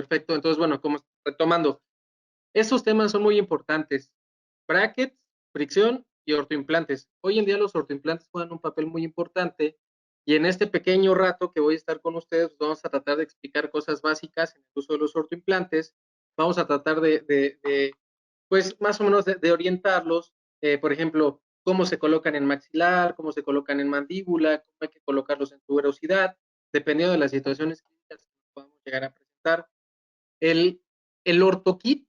Perfecto. Entonces, bueno, como retomando, estos temas son muy importantes. Brackets, fricción y ortoimplantes. Hoy en día los ortoimplantes juegan un papel muy importante y en este pequeño rato que voy a estar con ustedes, pues vamos a tratar de explicar cosas básicas en el uso de los ortoimplantes. Vamos a tratar pues más o menos de orientarlos, por ejemplo, cómo se colocan en maxilar, cómo se colocan en mandíbula, cómo hay que colocarlos en tuberosidad, dependiendo de las situaciones clínicas que podamos llegar a presentar. El, el ortokit,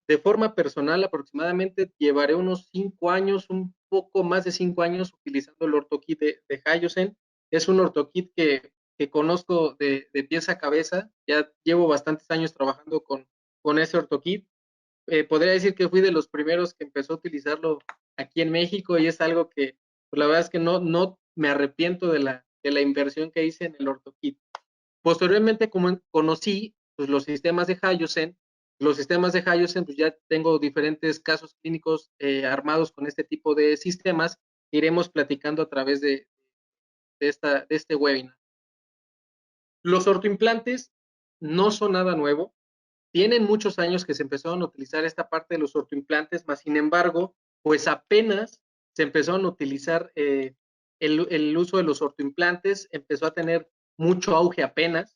de forma personal, aproximadamente llevaré unos 5 años, un poco más de 5 años utilizando el ortokit de Hyosen. Es un ortokit que conozco de pies a cabeza, ya llevo bastantes años trabajando con ese ortokit. Podría decir que fui de los primeros que empezó a utilizarlo aquí en México y es algo que, pues, la verdad es que no me arrepiento de la inversión que hice en el ortokit. Posteriormente, como conocí pues, los sistemas de Hyosen, pues ya tengo diferentes casos clínicos armados con este tipo de sistemas. Iremos platicando a través de este webinar. Los ortoimplantes no son nada nuevo. Tienen muchos años que se empezaron a utilizar esta parte de los ortoimplantes, más sin embargo, pues apenas se empezaron a utilizar el uso de los ortoimplantes, empezó a tener mucho auge apenas.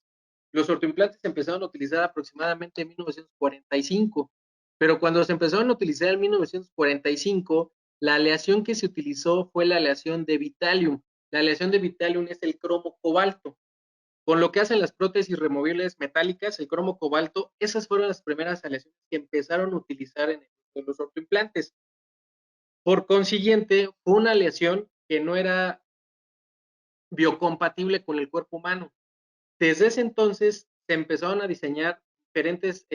Los ortoimplantes se empezaron a utilizar aproximadamente en 1945, pero cuando se empezaron a utilizar en 1945, la aleación que se utilizó fue la aleación de Vitalium. La aleación de Vitalium es el cromo cobalto. Con lo que hacen las prótesis removibles metálicas, el cromo cobalto, esas fueron las primeras aleaciones que empezaron a utilizar en los ortoimplantes. Por consiguiente, fue una aleación que no era biocompatible con el cuerpo humano. Desde ese entonces se empezaron a diseñar diferentes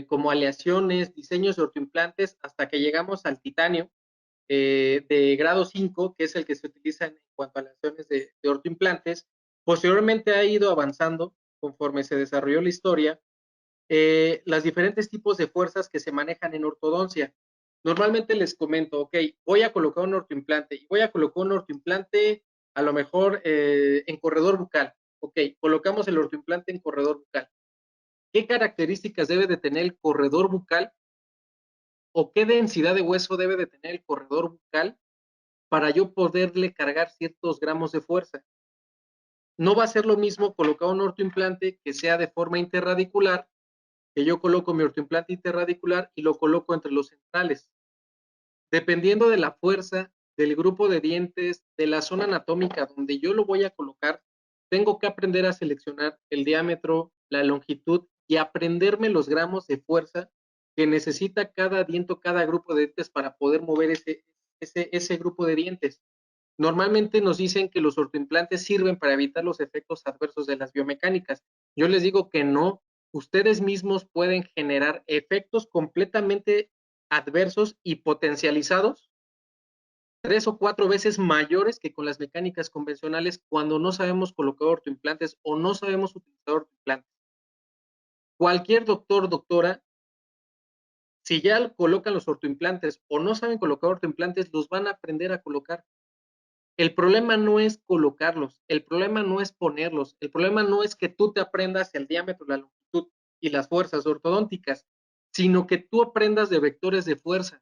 como aleaciones, diseños de ortoimplantes, hasta que llegamos al titanio de grado 5, que es el que se utiliza en cuanto a aleaciones de ortoimplantes. Posteriormente ha ido avanzando conforme se desarrolló la historia, los diferentes tipos de fuerzas que se manejan en ortodoncia. Normalmente les comento, ok, voy a colocar un ortoimplante y voy a colocar un ortoimplante a lo mejor en corredor bucal. Ok, colocamos el ortoimplante en corredor bucal. ¿Qué características debe de tener el corredor bucal o qué densidad de hueso debe de tener el corredor bucal para yo poderle cargar ciertos gramos de fuerza? No va a ser lo mismo colocar un ortoimplante que sea de forma interradicular, que yo coloco mi ortoimplante interradicular y lo coloco entre los centrales. Dependiendo de la fuerza, del grupo de dientes, de la zona anatómica donde yo lo voy a colocar, tengo que aprender a seleccionar el diámetro, la longitud y aprenderme los gramos de fuerza que necesita cada diente, cada grupo de dientes para poder mover ese grupo de dientes. Normalmente nos dicen que los ortoimplantes sirven para evitar los efectos adversos de las biomecánicas. Yo les digo que no. Ustedes mismos pueden generar efectos completamente adversos y potencializados 3 o 4 veces mayores que con las mecánicas convencionales cuando no sabemos colocar ortoimplantes o no sabemos utilizar ortoimplantes. Cualquier doctor, doctora, si ya colocan los ortoimplantes o no saben colocar ortoimplantes, los van a aprender a colocar. El problema no es colocarlos, el problema no es ponerlos, el problema no es que tú te aprendas el diámetro, la longitud y las fuerzas ortodónticas, sino que tú aprendas de vectores de fuerza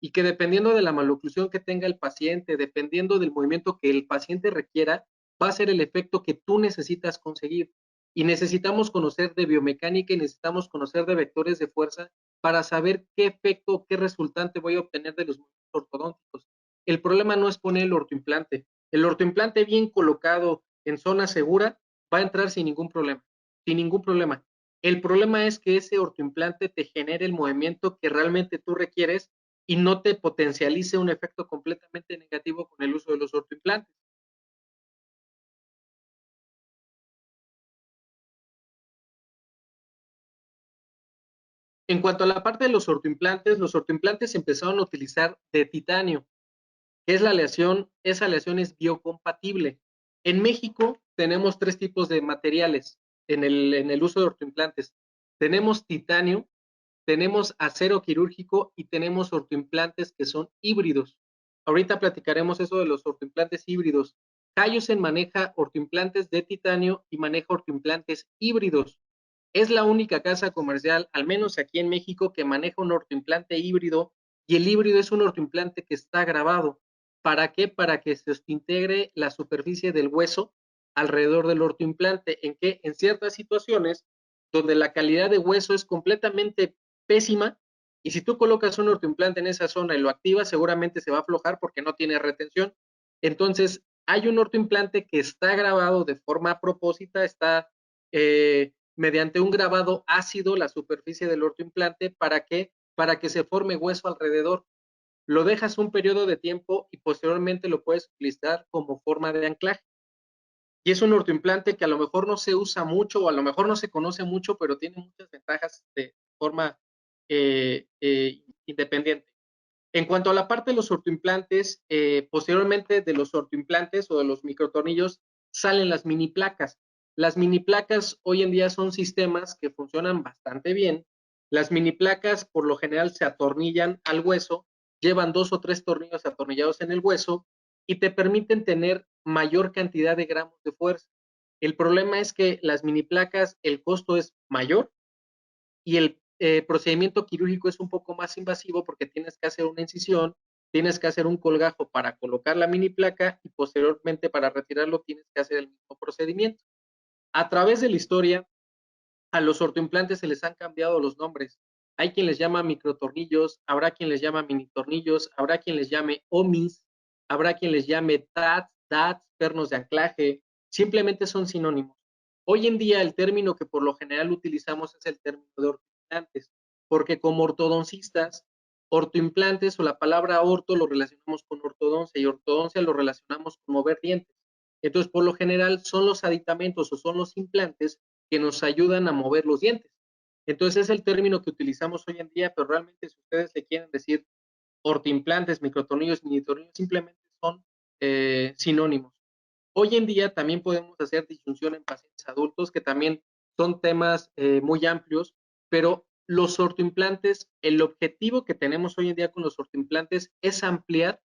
y que dependiendo de la maloclusión que tenga el paciente, dependiendo del movimiento que el paciente requiera, va a ser el efecto que tú necesitas conseguir. Y necesitamos conocer de biomecánica y necesitamos conocer de vectores de fuerza para saber qué efecto, qué resultante voy a obtener de los movimientos ortodónticos. El problema no es poner el ortoimplante. El ortoimplante bien colocado en zona segura va a entrar sin ningún problema, sin ningún problema. El problema es que ese ortoimplante te genere el movimiento que realmente tú requieres y no te potencialice un efecto completamente negativo con el uso de los ortoimplantes. En cuanto a la parte de los ortoimplantes se empezaron a utilizar de titanio, que es esa aleación es biocompatible. En México tenemos 3 tipos de materiales en el uso de ortoimplantes. Tenemos titanio, tenemos acero quirúrgico y tenemos ortoimplantes que son híbridos. Ahorita platicaremos eso de los ortoimplantes híbridos. Hyosen maneja ortoimplantes de titanio y maneja ortoimplantes híbridos. Es la única casa comercial, al menos aquí en México, que maneja un ortoimplante híbrido, y el híbrido es un ortoimplante que está grabado. ¿Para qué? Para que se integre la superficie del hueso alrededor del ortoimplante. ¿En qué? En ciertas situaciones donde la calidad de hueso es completamente pésima, y si tú colocas un ortoimplante en esa zona y lo activas, seguramente se va a aflojar porque no tiene retención. Entonces, hay un ortoimplante que está grabado de forma a propósito, está mediante un grabado ácido la superficie del ortoimplante. ¿Para qué? Para que se forme hueso alrededor. Lo dejas un periodo de tiempo y posteriormente lo puedes utilizar como forma de anclaje. Y es un ortoimplante que a lo mejor no se usa mucho o a lo mejor no se conoce mucho, pero tiene muchas ventajas de forma independiente. En cuanto a la parte de los ortoimplantes, posteriormente de los ortoimplantes o de los microtornillos salen las mini placas. Las mini placas hoy en día son sistemas que funcionan bastante bien. Las mini placas por lo general se atornillan al hueso, llevan 2 o 3 tornillos atornillados en el hueso y te permiten tener mayor cantidad de gramos de fuerza. El problema es que las mini placas, el costo es mayor y el procedimiento quirúrgico es un poco más invasivo porque tienes que hacer una incisión, tienes que hacer un colgajo para colocar la mini placa y posteriormente para retirarlo tienes que hacer el mismo procedimiento. A través de la historia, a los ortoimplantes se les han cambiado los nombres. Hay quien les llama microtornillos, habrá quien les llama mini tornillos, habrá quien les llame OMIs, habrá quien les llame TATs, DATs, pernos de anclaje, simplemente son sinónimos. Hoy en día el término que por lo general utilizamos es el término de ortoimplantes, porque como ortodoncistas, ortoimplantes o la palabra orto lo relacionamos con ortodoncia y ortodoncia lo relacionamos con mover dientes. Entonces, por lo general son los aditamentos o son los implantes que nos ayudan a mover los dientes. Entonces es el término que utilizamos hoy en día, pero realmente si ustedes le quieren decir ortoimplantes, microtornillos, mini tornillos, simplemente son sinónimos. Hoy en día también podemos hacer disyunción en pacientes adultos, que también son temas muy amplios, pero los ortoimplantes, el objetivo que tenemos hoy en día con los ortoimplantes es ampliar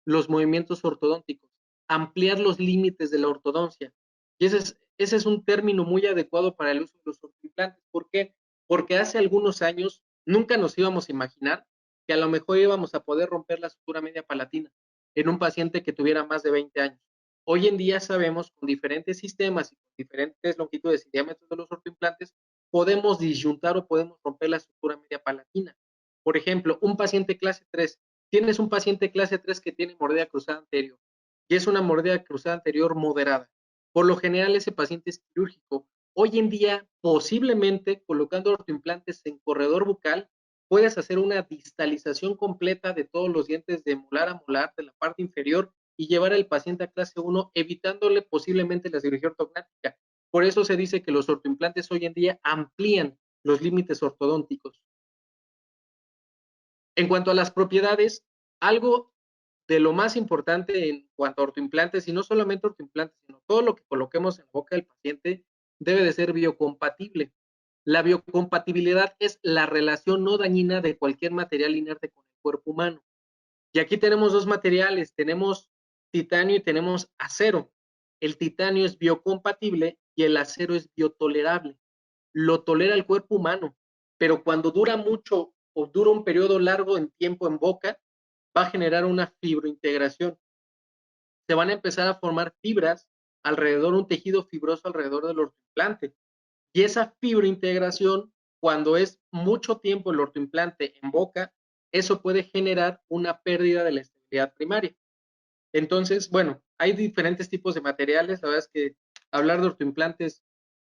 los movimientos ortodónticos, ampliar los límites de la ortodoncia. Y ese es un término muy adecuado para el uso de los ortoimplantes. ¿Por qué? Porque hace algunos años nunca nos íbamos a imaginar que a lo mejor íbamos a poder romper la sutura media palatina en un paciente que tuviera más de 20 años. Hoy en día sabemos con diferentes sistemas y con diferentes longitudes y diámetros de los ortoimplantes, podemos disyuntar o podemos romper la sutura media palatina. Por ejemplo, un paciente clase 3, tienes un paciente clase 3 que tiene mordida cruzada anterior y es una mordida cruzada anterior moderada. Por lo general ese paciente es quirúrgico. Hoy en día, posiblemente colocando ortoimplantes en corredor bucal, puedes hacer una distalización completa de todos los dientes de molar a molar de la parte inferior y llevar al paciente a clase 1, evitándole posiblemente la cirugía ortognática. Por eso se dice que los ortoimplantes hoy en día amplían los límites ortodónticos. En cuanto a las propiedades, algo de lo más importante en cuanto a ortoimplantes, y no solamente ortoimplantes, sino todo lo que coloquemos en boca del paciente debe de ser biocompatible. La biocompatibilidad es la relación no dañina de cualquier material inerte con el cuerpo humano. Y aquí tenemos dos materiales, tenemos titanio y tenemos acero. El titanio es biocompatible y el acero es biotolerable. Lo tolera el cuerpo humano, pero cuando dura mucho o dura un periodo largo en tiempo en boca, va a generar una fibrointegración. Se van a empezar a formar fibras alrededor, un tejido fibroso alrededor del ortoimplante. Y esa fibrointegración, cuando es mucho tiempo el ortoimplante en boca, eso puede generar una pérdida de la estabilidad primaria. Entonces, bueno, hay diferentes tipos de materiales. La verdad es que hablar de ortoimplantes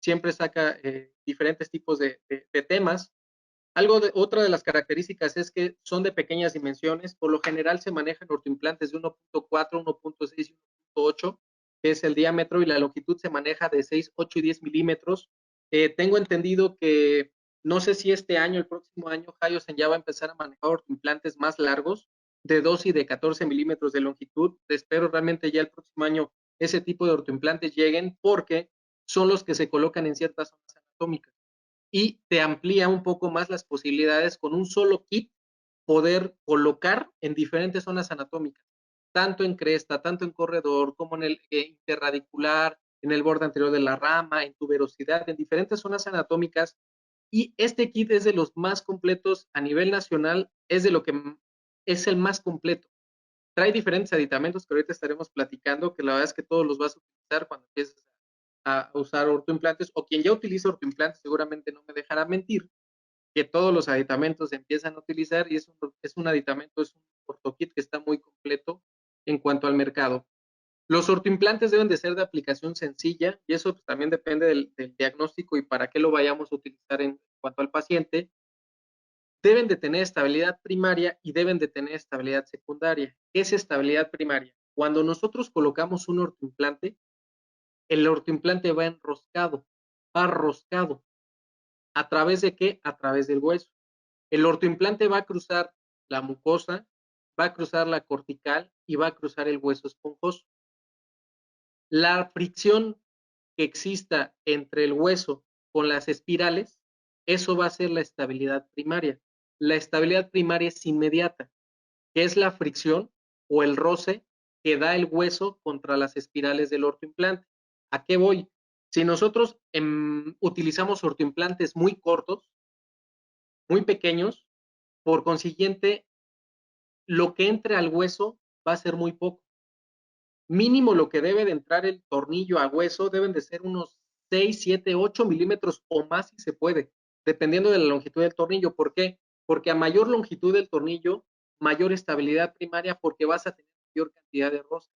siempre saca diferentes tipos de temas. Otra de las características es que son de pequeñas dimensiones. Por lo general se manejan ortoimplantes de 1.4, 1.6 y 1.8, que es el diámetro, y la longitud se maneja de 6, 8 y 10 milímetros. Tengo entendido que no sé si este año, el próximo año, Hyosen ya va a empezar a manejar ortoimplantes más largos, de 2 y de 14 milímetros de longitud. Espero realmente ya el próximo año ese tipo de ortoimplantes lleguen, porque son los que se colocan en ciertas zonas anatómicas y te amplía un poco más las posibilidades con un solo kit poder colocar en diferentes zonas anatómicas, tanto en cresta, tanto en corredor, como en el interradicular, en el borde anterior de la rama, en tuberosidad, en diferentes zonas anatómicas. Y este kit es de los más completos a nivel nacional, es de lo que es el más completo. Trae diferentes aditamentos que ahorita estaremos platicando, que la verdad es que todos los vas a utilizar cuando empieces a usar ortoimplantes, o quien ya utiliza ortoimplantes seguramente no me dejará mentir, que todos los aditamentos se empiezan a utilizar y es un aditamento, es un ortokit que está muy completo en cuanto al mercado. Los ortoimplantes deben de ser de aplicación sencilla y eso pues, también depende del diagnóstico y para qué lo vayamos a utilizar en cuanto al paciente. Deben de tener estabilidad primaria y deben de tener estabilidad secundaria. ¿Qué es estabilidad primaria? Cuando nosotros colocamos un ortoimplante, el ortoimplante va enroscado, va roscado. ¿A través de qué? A través del hueso. El ortoimplante va a cruzar la mucosa, va a cruzar la cortical y va a cruzar el hueso esponjoso. La fricción que exista entre el hueso con las espirales, eso va a ser la estabilidad primaria. La estabilidad primaria es inmediata, que es la fricción o el roce que da el hueso contra las espirales del ortoimplante. ¿A qué voy? Si nosotros utilizamos ortoimplantes muy cortos, muy pequeños, por consiguiente, lo que entre al hueso va a ser muy poco. Mínimo lo que debe de entrar el tornillo a hueso deben de ser unos 6, 7, 8 milímetros o más si se puede, dependiendo de la longitud del tornillo. ¿Por qué? Porque a mayor longitud del tornillo, mayor estabilidad primaria porque vas a tener mayor cantidad de rosca.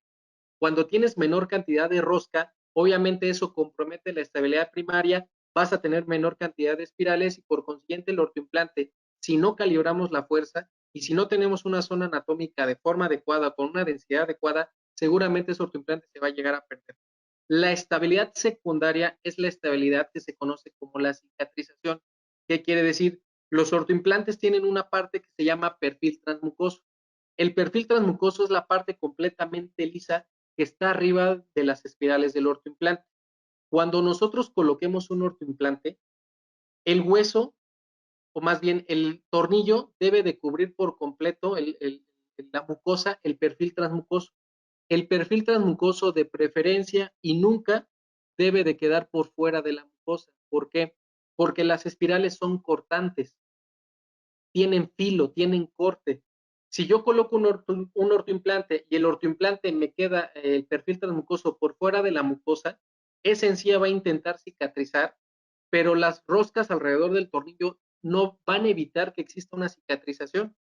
Cuando tienes menor cantidad de rosca, obviamente eso compromete la estabilidad primaria, vas a tener menor cantidad de espirales y por consiguiente el ortoimplante, si no calibramos la fuerza y si no tenemos una zona anatómica de forma adecuada, con una densidad adecuada, seguramente ese ortoimplante se va a llegar a perder. La estabilidad secundaria es la estabilidad que se conoce como la cicatrización. ¿Qué quiere decir? Los ortoimplantes tienen una parte que se llama perfil transmucoso. El perfil transmucoso es la parte completamente lisa que está arriba de las espirales del ortoimplante. Cuando nosotros coloquemos un ortoimplante, el hueso, o más bien el tornillo, debe de cubrir por completo la mucosa, el perfil transmucoso. El perfil transmucoso de preferencia y nunca debe de quedar por fuera de la mucosa. ¿Por qué? Porque las espirales son cortantes, tienen filo, tienen corte. Si yo coloco un ortoimplante y el ortoimplante me queda el perfil transmucoso por fuera de la mucosa, esa encía va a intentar cicatrizar, pero las roscas alrededor del tornillo no van a evitar que exista una cicatrización.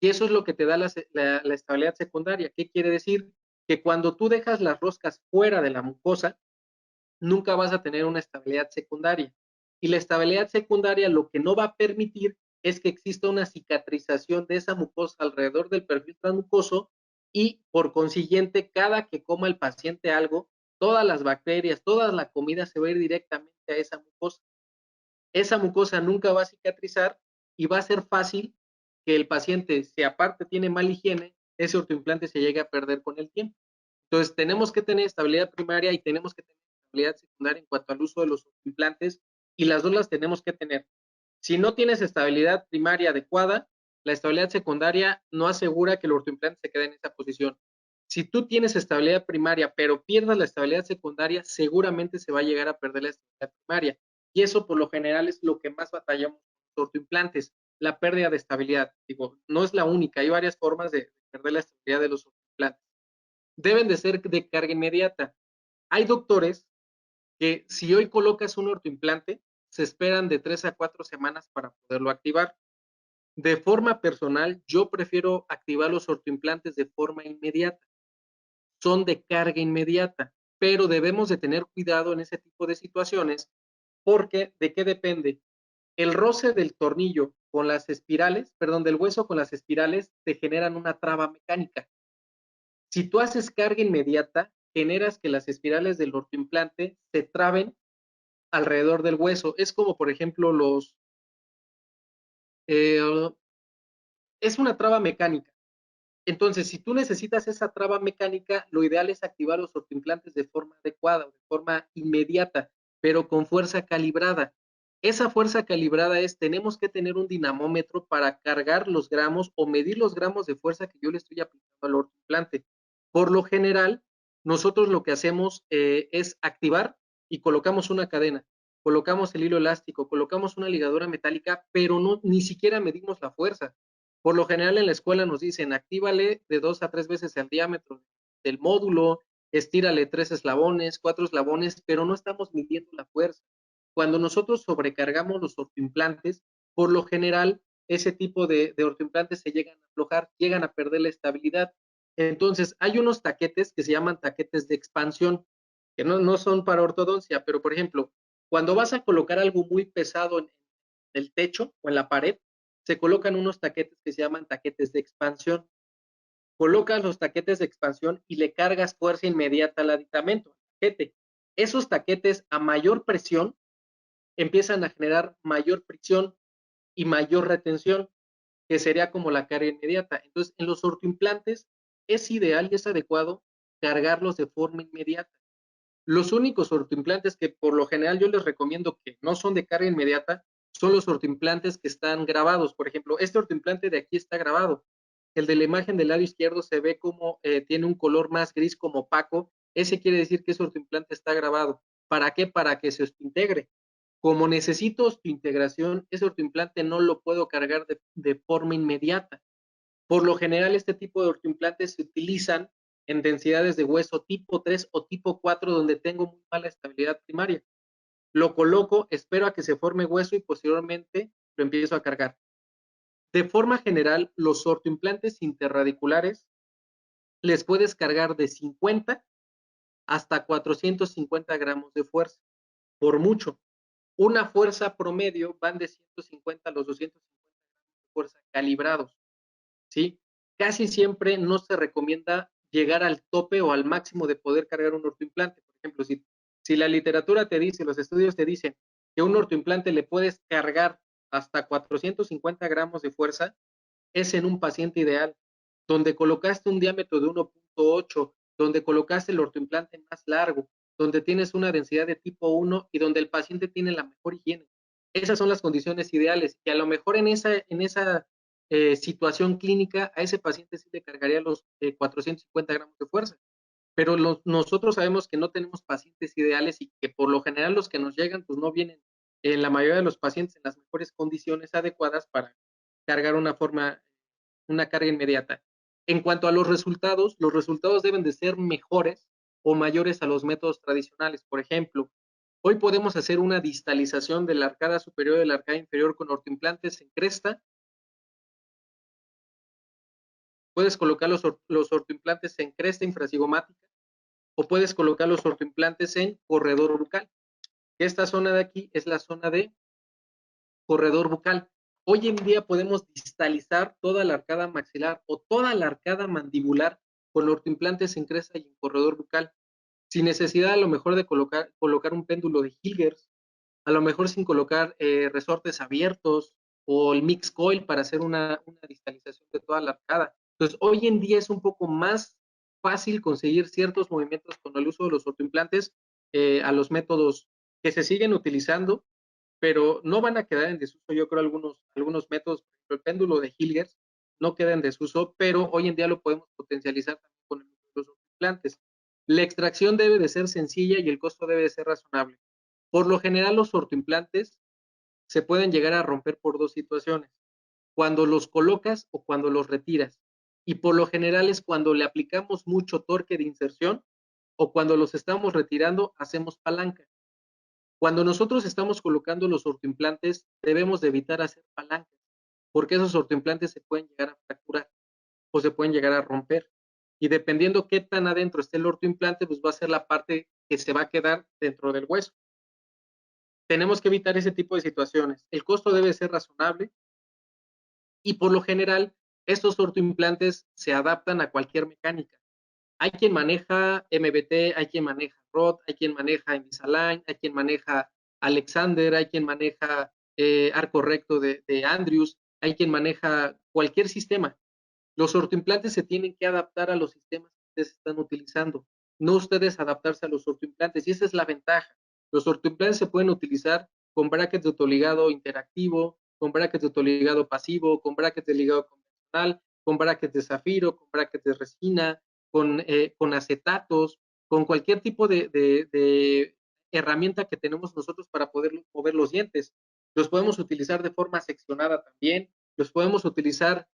Y eso es lo que te da la estabilidad secundaria. ¿Qué quiere decir? Que cuando tú dejas las roscas fuera de la mucosa, nunca vas a tener una estabilidad secundaria. Y la estabilidad secundaria lo que no va a permitir es que exista una cicatrización de esa mucosa alrededor del perfil transmucoso y por consiguiente cada que coma el paciente algo, todas las bacterias, toda la comida se va a ir directamente a esa mucosa. Esa mucosa nunca va a cicatrizar y va a ser fácil que el paciente, si aparte tiene mala higiene, ese ortoimplante se llegue a perder con el tiempo. Entonces, tenemos que tener estabilidad primaria y tenemos que tener estabilidad secundaria en cuanto al uso de los implantes y las dos las tenemos que tener. Si no tienes estabilidad primaria adecuada, la estabilidad secundaria no asegura que el ortoimplante se quede en esa posición. Si tú tienes estabilidad primaria, pero pierdas la estabilidad secundaria, seguramente se va a llegar a perder la estabilidad primaria. Y eso por lo general es lo que más batallamos con los ortoimplantes, la pérdida de estabilidad. Digo, no es la única, hay varias formas de perder la estabilidad de los ortoimplantes. Deben de ser de carga inmediata. Hay doctores que si hoy colocas un ortoimplante, se esperan de 3 a 4 semanas para poderlo activar. De forma personal, yo prefiero activar los ortoimplantes de forma inmediata. Son de carga inmediata, pero debemos de tener cuidado en ese tipo de situaciones porque ¿de qué depende? El roce del tornillo con las espirales, perdón, del hueso con las espirales te generan una traba mecánica. Si tú haces carga inmediata, generas que las espirales del ortoimplante se traben alrededor del hueso. Es como, por ejemplo, eh, es una traba mecánica. Entonces, si tú necesitas esa traba mecánica, lo ideal es activar los ortoimplantes de forma adecuada, de forma inmediata, pero con fuerza calibrada. Esa fuerza calibrada es, tenemos que tener un dinamómetro para cargar los gramos o medir los gramos de fuerza que yo le estoy aplicando al ortoimplante. Por lo general, nosotros lo que hacemos es activar y colocamos una cadena, colocamos el hilo elástico, colocamos una ligadura metálica, pero no, ni siquiera medimos la fuerza. Por lo general en la escuela nos dicen, actívale de 2 a 3 veces el diámetro del módulo, estírale 3 eslabones, 4 eslabones, pero no estamos midiendo la fuerza. Cuando nosotros sobrecargamos los ortoimplantes, por lo general ese tipo de ortoimplantes se llegan a aflojar, llegan a perder la estabilidad. Entonces, hay unos taquetes que se llaman taquetes de expansión, que no son para ortodoncia, pero por ejemplo, cuando vas a colocar algo muy pesado en el techo o en la pared, se colocan unos taquetes que se llaman taquetes de expansión. Colocas los taquetes de expansión y le cargas fuerza inmediata al aditamento, al taquete. Esos taquetes a mayor presión empiezan a generar mayor fricción y mayor retención, que sería como la carga inmediata. Entonces, en los ortoimplantes es ideal y es adecuado cargarlos de forma inmediata. Los únicos ortoimplantes que por lo general yo les recomiendo que no son de carga inmediata son los ortoimplantes que están grabados. Por ejemplo, este ortoimplante de aquí está grabado. El de la imagen del lado izquierdo se ve como tiene un color más gris como opaco. Ese quiere decir que ese ortoimplante está grabado. ¿Para qué? Para que se integre. Como necesito integración, ese ortoimplante no lo puedo cargar de forma inmediata. Por lo general, este tipo de ortoimplantes se utilizan en densidades de hueso tipo 3 o tipo 4, donde tengo muy mala estabilidad primaria. Lo coloco, espero a que se forme hueso y posteriormente lo empiezo a cargar. De forma general, los ortoimplantes interradiculares les puedes cargar de 50 hasta 450 gramos de fuerza, por mucho. Una fuerza promedio van de 150 a los 250 gramos de fuerza calibrados, ¿sí? Casi siempre no se recomienda llegar al tope o al máximo de poder cargar un ortoimplante. Por ejemplo, si la literatura te dice, los estudios te dicen que un ortoimplante le puedes cargar hasta 450 gramos de fuerza, es en un paciente ideal, donde colocaste un diámetro de 1.8, donde colocaste el ortoimplante más largo, donde tienes una densidad de tipo 1 y donde el paciente tiene la mejor higiene. Esas son las condiciones ideales y a lo mejor en esa situación clínica a ese paciente sí le cargaría los 450 gramos de fuerza. Pero nosotros sabemos que no tenemos pacientes ideales y que por lo general los que nos llegan pues no vienen en la mayoría de los pacientes en las mejores condiciones adecuadas para cargar una carga inmediata. En cuanto a los resultados deben de ser mejores o mayores a los métodos tradicionales. Por ejemplo, hoy podemos hacer una distalización de la arcada superior y de la arcada inferior con ortoimplantes en cresta. Puedes colocar los ortoimplantes en cresta infracigomática o puedes colocar los ortoimplantes en corredor bucal. Esta zona de aquí es la zona de corredor bucal. Hoy en día podemos distalizar toda la arcada maxilar o toda la arcada mandibular con ortoimplantes en cresta y en corredor bucal, sin necesidad a lo mejor de colocar un péndulo de Hilgers, a lo mejor sin colocar resortes abiertos o el mix coil para hacer una distalización de toda la arcada. Entonces, hoy en día es un poco más fácil conseguir ciertos movimientos con el uso de los ortoimplantes a los métodos que se siguen utilizando, pero no van a quedar en desuso. Yo creo algunos métodos, por ejemplo, el péndulo de Hilgers no queda en desuso, pero hoy en día lo podemos potencializar también con el uso de los ortoimplantes. La extracción debe de ser sencilla y el costo debe de ser razonable. Por lo general, los ortoimplantes se pueden llegar a romper por dos situaciones, cuando los colocas o cuando los retiras. Y por lo general es cuando le aplicamos mucho torque de inserción o cuando los estamos retirando, hacemos palanca. Cuando nosotros estamos colocando los ortoimplantes, debemos de evitar hacer palancas, porque esos ortoimplantes se pueden llegar a fracturar o se pueden llegar a romper. Y dependiendo qué tan adentro esté el ortoimplante, pues va a ser la parte que se va a quedar dentro del hueso. Tenemos que evitar ese tipo de situaciones. El costo debe ser razonable y por lo general estos ortoimplantes se adaptan a cualquier mecánica. Hay quien maneja MBT, hay quien maneja Rod, hay quien maneja Invisalign, hay quien maneja Alexander, hay quien maneja arco recto de Andrews, hay quien maneja cualquier sistema. Los ortoimplantes se tienen que adaptar a los sistemas que ustedes están utilizando, no ustedes adaptarse a los ortoimplantes, y esa es la ventaja. Los ortoimplantes se pueden utilizar con brackets de autoligado interactivo, con brackets de autoligado pasivo, con brackets de ligado convencional, con brackets de zafiro, con brackets de resina, con acetatos. con cualquier tipo de herramienta que tenemos nosotros para poder mover los dientes. Los podemos utilizar de forma seccionada también, los podemos utilizar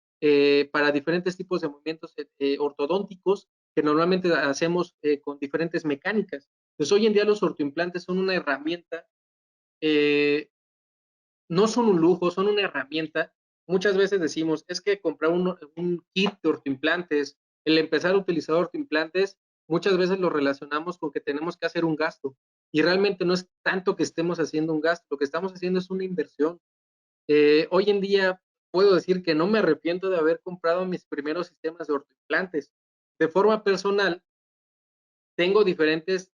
para diferentes tipos de movimientos ortodónticos que normalmente hacemos con diferentes mecánicas. Entonces, hoy en día los ortoimplantes son una herramienta, no son un lujo, son una herramienta. Muchas veces decimos, es que comprar un kit de ortoimplantes, el empezar a utilizar ortoimplantes, muchas veces lo relacionamos con que tenemos que hacer un gasto. Y realmente no es tanto que estemos haciendo un gasto, lo que estamos haciendo es una inversión. Hoy en día puedo decir que no me arrepiento de haber comprado mis primeros sistemas de ortoimplantes. De forma personal, tengo diferentes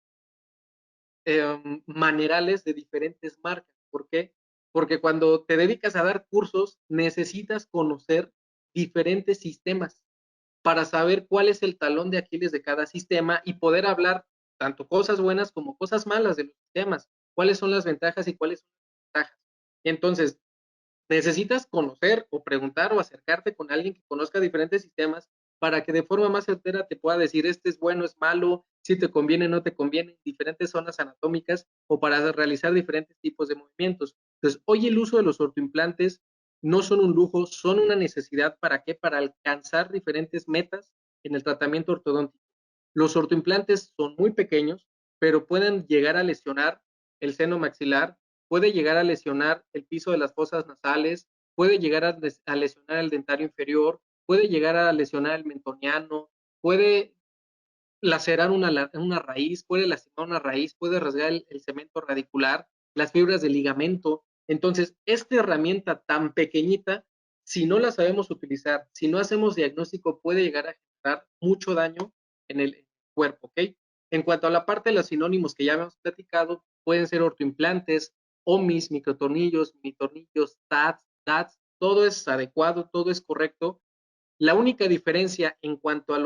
manerales de diferentes marcas. ¿Por qué? Porque cuando te dedicas a dar cursos, necesitas conocer diferentes sistemas para saber cuál es el talón de Aquiles de cada sistema y poder hablar tanto cosas buenas como cosas malas de los sistemas, cuáles son las ventajas y cuáles son las ventajas. Entonces, necesitas conocer o preguntar o acercarte con alguien que conozca diferentes sistemas para que de forma más certera te pueda decir este es bueno, es malo, si te conviene, no te conviene, diferentes zonas anatómicas o para realizar diferentes tipos de movimientos. Entonces, hoy el uso de los ortoimplantes no son un lujo, son una necesidad. ¿Para qué? Para alcanzar diferentes metas en el tratamiento ortodóntico. Los ortoimplantes son muy pequeños, pero pueden llegar a lesionar el seno maxilar, puede llegar a lesionar el piso de las fosas nasales, puede llegar a lesionar el dentario inferior, puede llegar a lesionar el mentoniano, puede lacerar una raíz, puede lastimar una raíz, puede rasgar el cemento radicular, las fibras del ligamento. Entonces, esta herramienta tan pequeñita, si no la sabemos utilizar, si no hacemos diagnóstico, puede llegar a generar mucho daño en el cuerpo, ¿ok? En cuanto a la parte de los sinónimos que ya habíamos platicado, pueden ser ortoimplantes, OMIs, microtornillos, minitornillos, TATs, DATs, todo es adecuado, todo es correcto. La única diferencia en cuanto a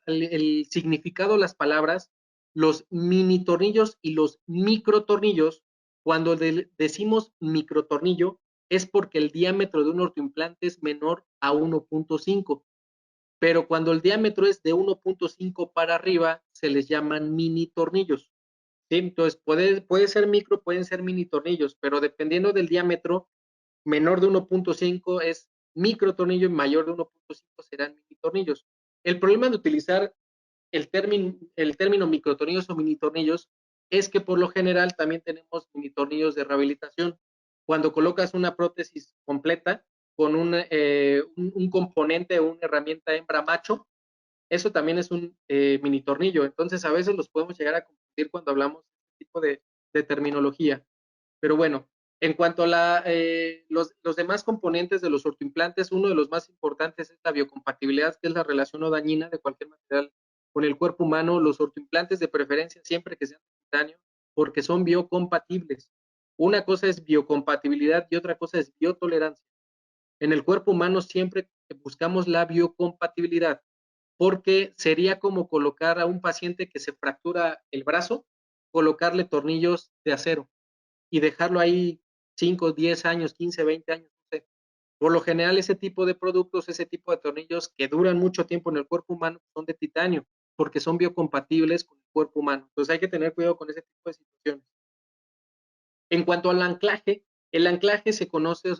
el significado de las palabras, los mini tornillos y los microtornillos, cuando decimos microtornillo, es porque el diámetro de un ortoimplante es menor a 1.5, pero cuando el diámetro es de 1.5 para arriba, se les llaman mini tornillos. ¿Sí? Entonces, puede ser micro, pueden ser mini tornillos, pero dependiendo del diámetro, menor de 1.5 es microtornillo y mayor de 1.5 serán mini tornillos. El problema de utilizar el término microtornillos o mini tornillos es que por lo general también tenemos mini tornillos de rehabilitación. Cuando colocas una prótesis completa con un componente o una herramienta hembra macho, eso también es un mini tornillo. Entonces, a veces los podemos llegar a confundir cuando hablamos de este tipo de terminología. Pero bueno, en cuanto a los demás componentes de los ortoimplantes, uno de los más importantes es la biocompatibilidad, que es la relación no dañina de cualquier material con el cuerpo humano. Los ortoimplantes de preferencia siempre que sean de titanio, porque son biocompatibles. Una cosa es biocompatibilidad y otra cosa es biotolerancia. En el cuerpo humano siempre buscamos la biocompatibilidad, porque sería como colocar a un paciente que se fractura el brazo, colocarle tornillos de acero y dejarlo ahí 5, 10 años, 15, 20 años, no sé. Por lo general, ese tipo de productos, ese tipo de tornillos que duran mucho tiempo en el cuerpo humano son de titanio, porque son biocompatibles con el cuerpo humano. Entonces hay que tener cuidado con ese tipo de situaciones. En cuanto al anclaje, el anclaje se conoce o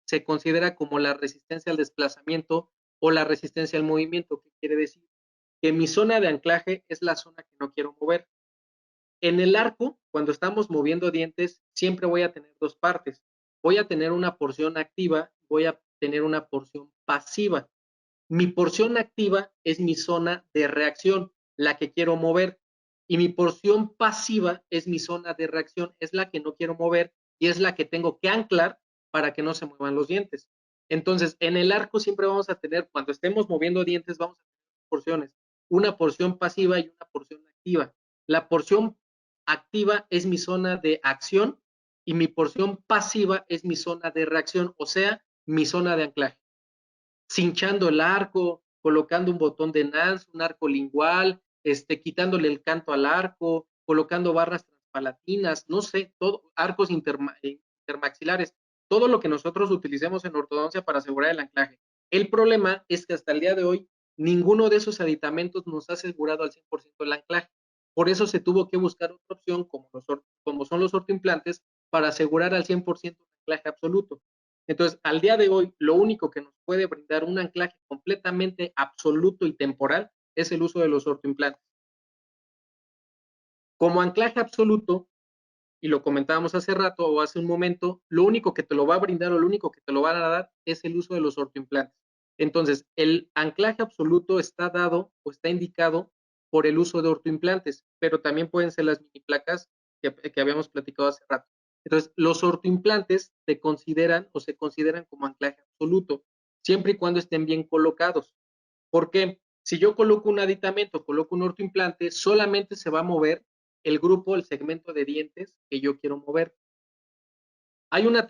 se considera como la resistencia al desplazamiento o la resistencia al movimiento. ¿Qué quiere decir? Que mi zona de anclaje es la zona que no quiero mover. En el arco, cuando estamos moviendo dientes, siempre voy a tener dos partes. Voy a tener una porción activa, voy a tener una porción pasiva. Mi porción activa es mi zona de reacción, la que quiero mover. Y mi porción pasiva es mi zona de reacción, es la que no quiero mover y es la que tengo que anclar para que no se muevan los dientes. Entonces, en el arco siempre vamos a tener, cuando estemos moviendo dientes, vamos a tener dos porciones, una porción pasiva y una porción activa. La porción activa es mi zona de acción y mi porción pasiva es mi zona de reacción, o sea, mi zona de anclaje. Cinchando el arco, colocando un botón de Nance, un arco lingual, quitándole el canto al arco, colocando barras transpalatinas, no sé, todo, arcos intermaxilares, todo lo que nosotros utilicemos en ortodoncia para asegurar el anclaje. El problema es que hasta el día de hoy ninguno de esos aditamentos nos ha asegurado al 100% el anclaje. Por eso se tuvo que buscar otra opción como son los ortoimplantes para asegurar al 100% un anclaje absoluto. Entonces, al día de hoy, lo único que nos puede brindar un anclaje completamente absoluto y temporal es el uso de los ortoimplantes. Como anclaje absoluto, y lo comentábamos hace rato o hace un momento, lo único que te lo va a brindar o lo único que te lo van a dar es el uso de los ortoimplantes. Entonces, el anclaje absoluto está dado o está indicado por el uso de ortoimplantes, pero también pueden ser las mini placas que habíamos platicado hace rato. Entonces, los ortoimplantes se consideran como anclaje absoluto, siempre y cuando estén bien colocados. ¿Por qué? Si yo coloco un aditamento, coloco un ortoimplante, solamente se va a mover el grupo, el segmento de dientes que yo quiero mover. Hay una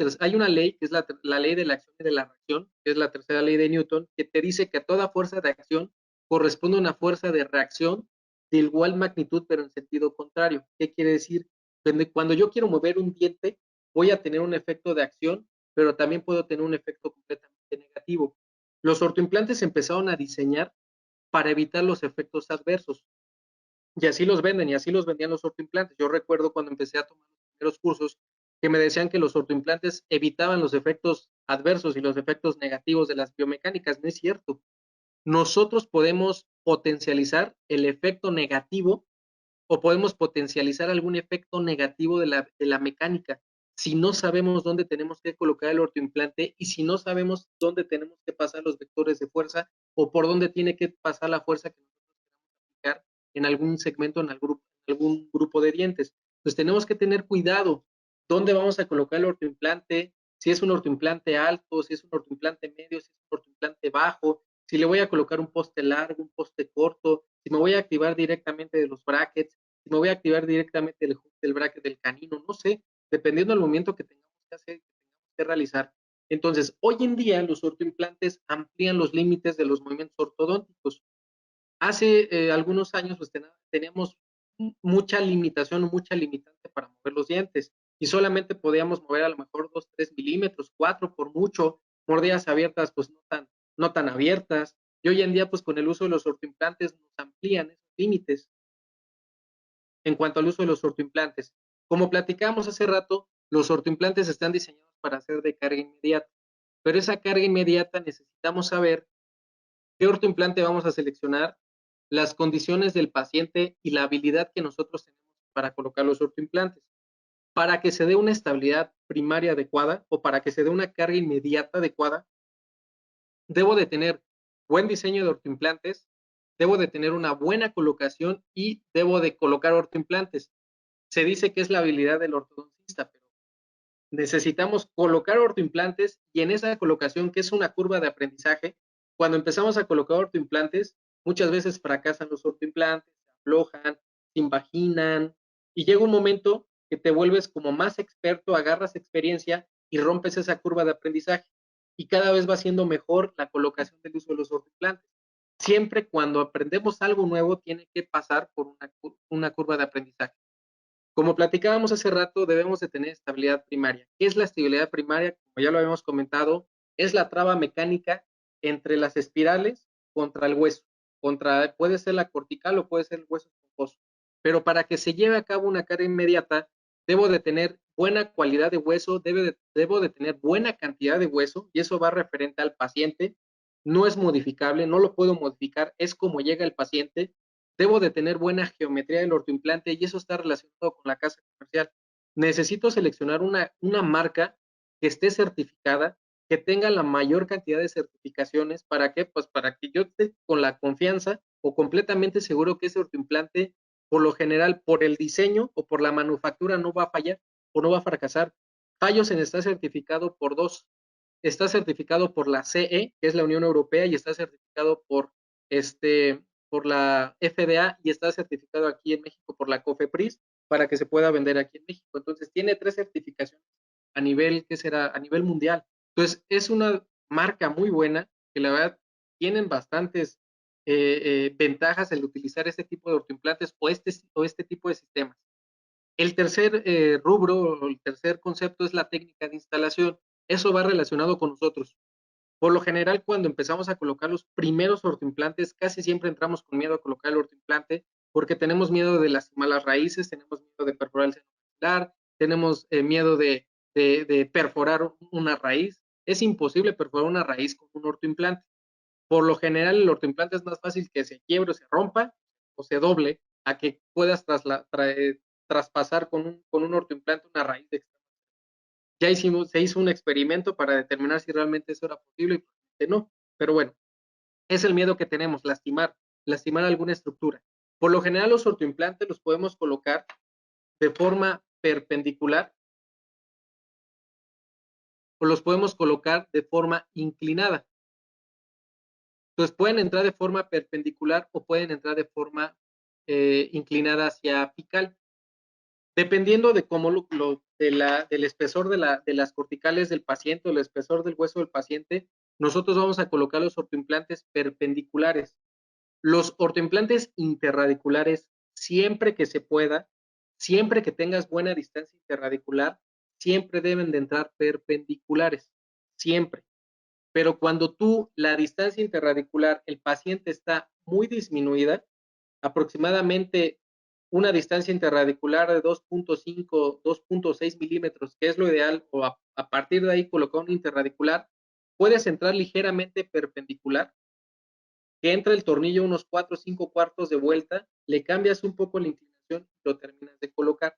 ley, que es la ley de la acción y de la reacción, que es la tercera ley de Newton, que te dice que a toda fuerza de acción corresponde una fuerza de reacción de igual magnitud, pero en sentido contrario. ¿Qué quiere decir? Cuando yo quiero mover un diente, voy a tener un efecto de acción, pero también puedo tener un efecto completamente negativo. Los ortoimplantes empezaron a diseñar para evitar los efectos adversos. Y así los venden, y así los vendían los ortoimplantes. Yo recuerdo cuando empecé a tomar los primeros cursos que me decían que los ortoimplantes evitaban los efectos adversos y los efectos negativos de las biomecánicas. No es cierto. Nosotros podemos potencializar el efecto negativo o podemos potencializar algún efecto negativo de la mecánica si no sabemos dónde tenemos que colocar el ortoimplante y si no sabemos dónde tenemos que pasar los vectores de fuerza o por dónde tiene que pasar la fuerza que nosotros queremos aplicar en algún segmento, en algún grupo de dientes. Entonces tenemos que tener cuidado dónde vamos a colocar el ortoimplante, si es un ortoimplante alto, si es un ortoimplante medio, si es un ortoimplante bajo, si le voy a colocar un poste largo, un poste corto, si me voy a activar directamente de los brackets, si me voy a activar directamente del bracket del canino, no sé, dependiendo del movimiento que tengamos que hacer, que tengamos que realizar. Entonces, hoy en día los ortoimplantes amplían los límites de los movimientos ortodónticos. Hace algunos años pues teníamos mucha limitación o mucha limitante para mover los dientes y solamente podíamos mover a lo mejor 2, 3 milímetros, 4 por mucho, mordidas abiertas pues no tan abiertas. Y hoy en día pues con el uso de los ortoimplantes nos amplían esos límites en cuanto al uso de los ortoimplantes. Como platicamos hace rato, los ortoimplantes están diseñados para ser de carga inmediata, pero esa carga inmediata necesitamos saber qué ortoimplante vamos a seleccionar, las condiciones del paciente y la habilidad que nosotros tenemos para colocar los ortoimplantes. Para que se dé una estabilidad primaria adecuada o para que se dé una carga inmediata adecuada, debo de tener buen diseño de ortoimplantes, debo de tener una buena colocación y debo de colocar ortoimplantes. Se dice que es la habilidad del ortodoncista, pero necesitamos colocar ortoimplantes y en esa colocación, que es una curva de aprendizaje, cuando empezamos a colocar ortoimplantes, muchas veces fracasan los ortoimplantes, se aflojan, se invaginan y llega un momento que te vuelves como más experto, agarras experiencia y rompes esa curva de aprendizaje y cada vez va siendo mejor la colocación del uso de los ortoimplantes. Siempre cuando aprendemos algo nuevo tiene que pasar por una curva de aprendizaje. Como platicábamos hace rato, debemos de tener estabilidad primaria. ¿Qué es la estabilidad primaria? Como ya lo habíamos comentado, es la traba mecánica entre las espirales contra el hueso. Puede ser la cortical o puede ser el hueso esponjoso. Pero para que se lleve a cabo una carga inmediata, debo de tener buena calidad de hueso, debo de tener buena cantidad de hueso, y eso va referente al paciente. No es modificable, no lo puedo modificar, es como llega el paciente. Debo de tener buena geometría del ortoimplante y eso está relacionado con la casa comercial. Necesito seleccionar una marca que esté certificada, que tenga la mayor cantidad de certificaciones. ¿Para qué? Pues para que yo esté con la confianza o completamente seguro que ese ortoimplante, por lo general, por el diseño o por la manufactura, no va a fallar o no va a fracasar. Fallosen está certificado por dos. Está certificado por la CE, que es la Unión Europea, y está certificado por la FDA y está certificado aquí en México por la COFEPRIS para que se pueda vender aquí en México. Entonces tiene 3 certificaciones a nivel, ¿qué será? A nivel mundial. Entonces es una marca muy buena que la verdad tienen bastantes ventajas el utilizar este tipo de ortoimplantes o este tipo de sistemas. El tercer rubro, el tercer concepto es la técnica de instalación. Eso va relacionado con nosotros. Por lo general, cuando empezamos a colocar los primeros ortoimplantes, casi siempre entramos con miedo a colocar el ortoimplante porque tenemos miedo de lastimar las raíces, tenemos miedo de perforar el seno maxilar, tenemos miedo de perforar una raíz. Es imposible perforar una raíz con un ortoimplante. Por lo general, el ortoimplante es más fácil que se quiebre o se rompa o se doble a que puedas traspasar con un ortoimplante una raíz de extremo. Se hizo un experimento para determinar si realmente eso era posible y probablemente no. Pero bueno, es el miedo que tenemos, lastimar alguna estructura. Por lo general, los ortoimplantes los podemos colocar de forma perpendicular o los podemos colocar de forma inclinada. Entonces pueden entrar de forma perpendicular o pueden entrar de forma inclinada hacia apical. Dependiendo de cómo del espesor de las corticales del paciente o el espesor del hueso del paciente, nosotros vamos a colocar los ortoimplantes perpendiculares. Los ortoimplantes interradiculares, siempre que se pueda, siempre que tengas buena distancia interradicular, siempre deben de entrar perpendiculares, siempre. Pero cuando la distancia interradicular, el paciente está muy disminuida, aproximadamente una distancia interradicular de 2.5, 2.6 milímetros, que es lo ideal, o a partir de ahí colocar un interradicular, puedes entrar ligeramente perpendicular, que entra el tornillo unos 4 o 5 cuartos de vuelta, le cambias un poco la inclinación y lo terminas de colocar,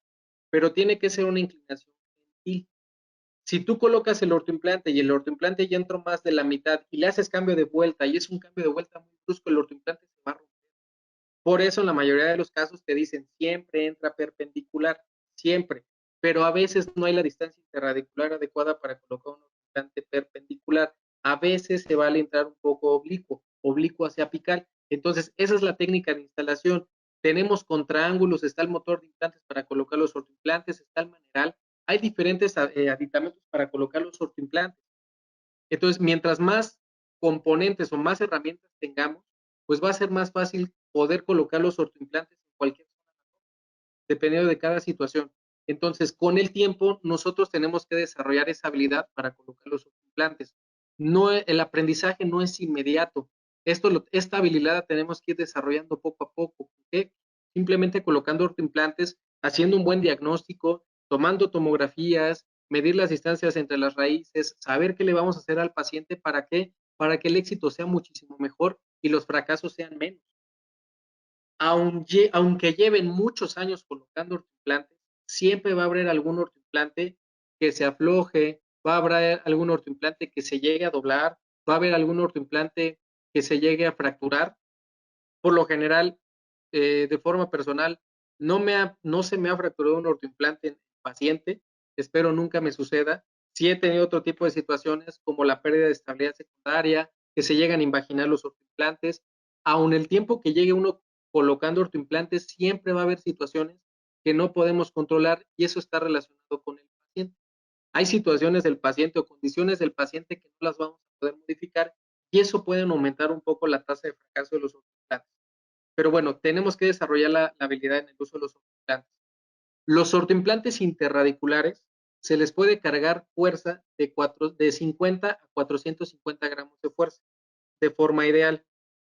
pero tiene que ser una inclinación gentil. Si tú colocas el ortoimplante y el ortoimplante ya entró más de la mitad y le haces cambio de vuelta y es un cambio de vuelta muy brusco, el ortoimplante se va a romper. Por eso en la mayoría de los casos te dicen siempre entra perpendicular, siempre, pero a veces no hay la distancia interradicular adecuada para colocar un ortoimplante perpendicular. A veces se vale entrar un poco oblicuo hacia apical. Entonces, esa es la técnica de instalación. Tenemos contraángulos, está el motor de implantes para colocar los ortoimplantes, está el maneral. Hay diferentes aditamentos para colocar los ortoimplantes. Entonces, mientras más componentes o más herramientas tengamos, pues va a ser más fácil poder colocar los ortoimplantes en cualquier zona, dependiendo de cada situación. Entonces, con el tiempo, nosotros tenemos que desarrollar esa habilidad para colocar los ortoimplantes. No, el aprendizaje no es inmediato. Esta habilidad la tenemos que ir desarrollando poco a poco. ¿Okay? Simplemente colocando ortoimplantes, haciendo un buen diagnóstico, tomando tomografías, medir las distancias entre las raíces, saber qué le vamos a hacer al paciente, ¿para qué? Para que el éxito sea muchísimo mejor y los fracasos sean menos. Aunque lleven muchos años colocando ortoimplantes, siempre va a haber algún ortoimplante que se afloje, va a haber algún ortoimplante que se llegue a doblar, va a haber algún ortoimplante que se llegue a fracturar. Por lo general, de forma personal, no se me ha fracturado un ortoimplante en paciente, espero nunca me suceda. Sí he tenido otro tipo de situaciones como la pérdida de estabilidad secundaria, que se llegan a imaginar los ortoimplantes. Aun el tiempo que llegue uno colocando ortoimplantes, siempre va a haber situaciones que no podemos controlar y eso está relacionado con el paciente. Hay situaciones del paciente o condiciones del paciente que no las vamos a poder modificar y eso puede aumentar un poco la tasa de fracaso de los ortoimplantes. Pero bueno, tenemos que desarrollar la habilidad en el uso de los ortoimplantes. Los ortoimplantes interradiculares se les puede cargar fuerza de 50 a 450 gramos de fuerza de forma ideal.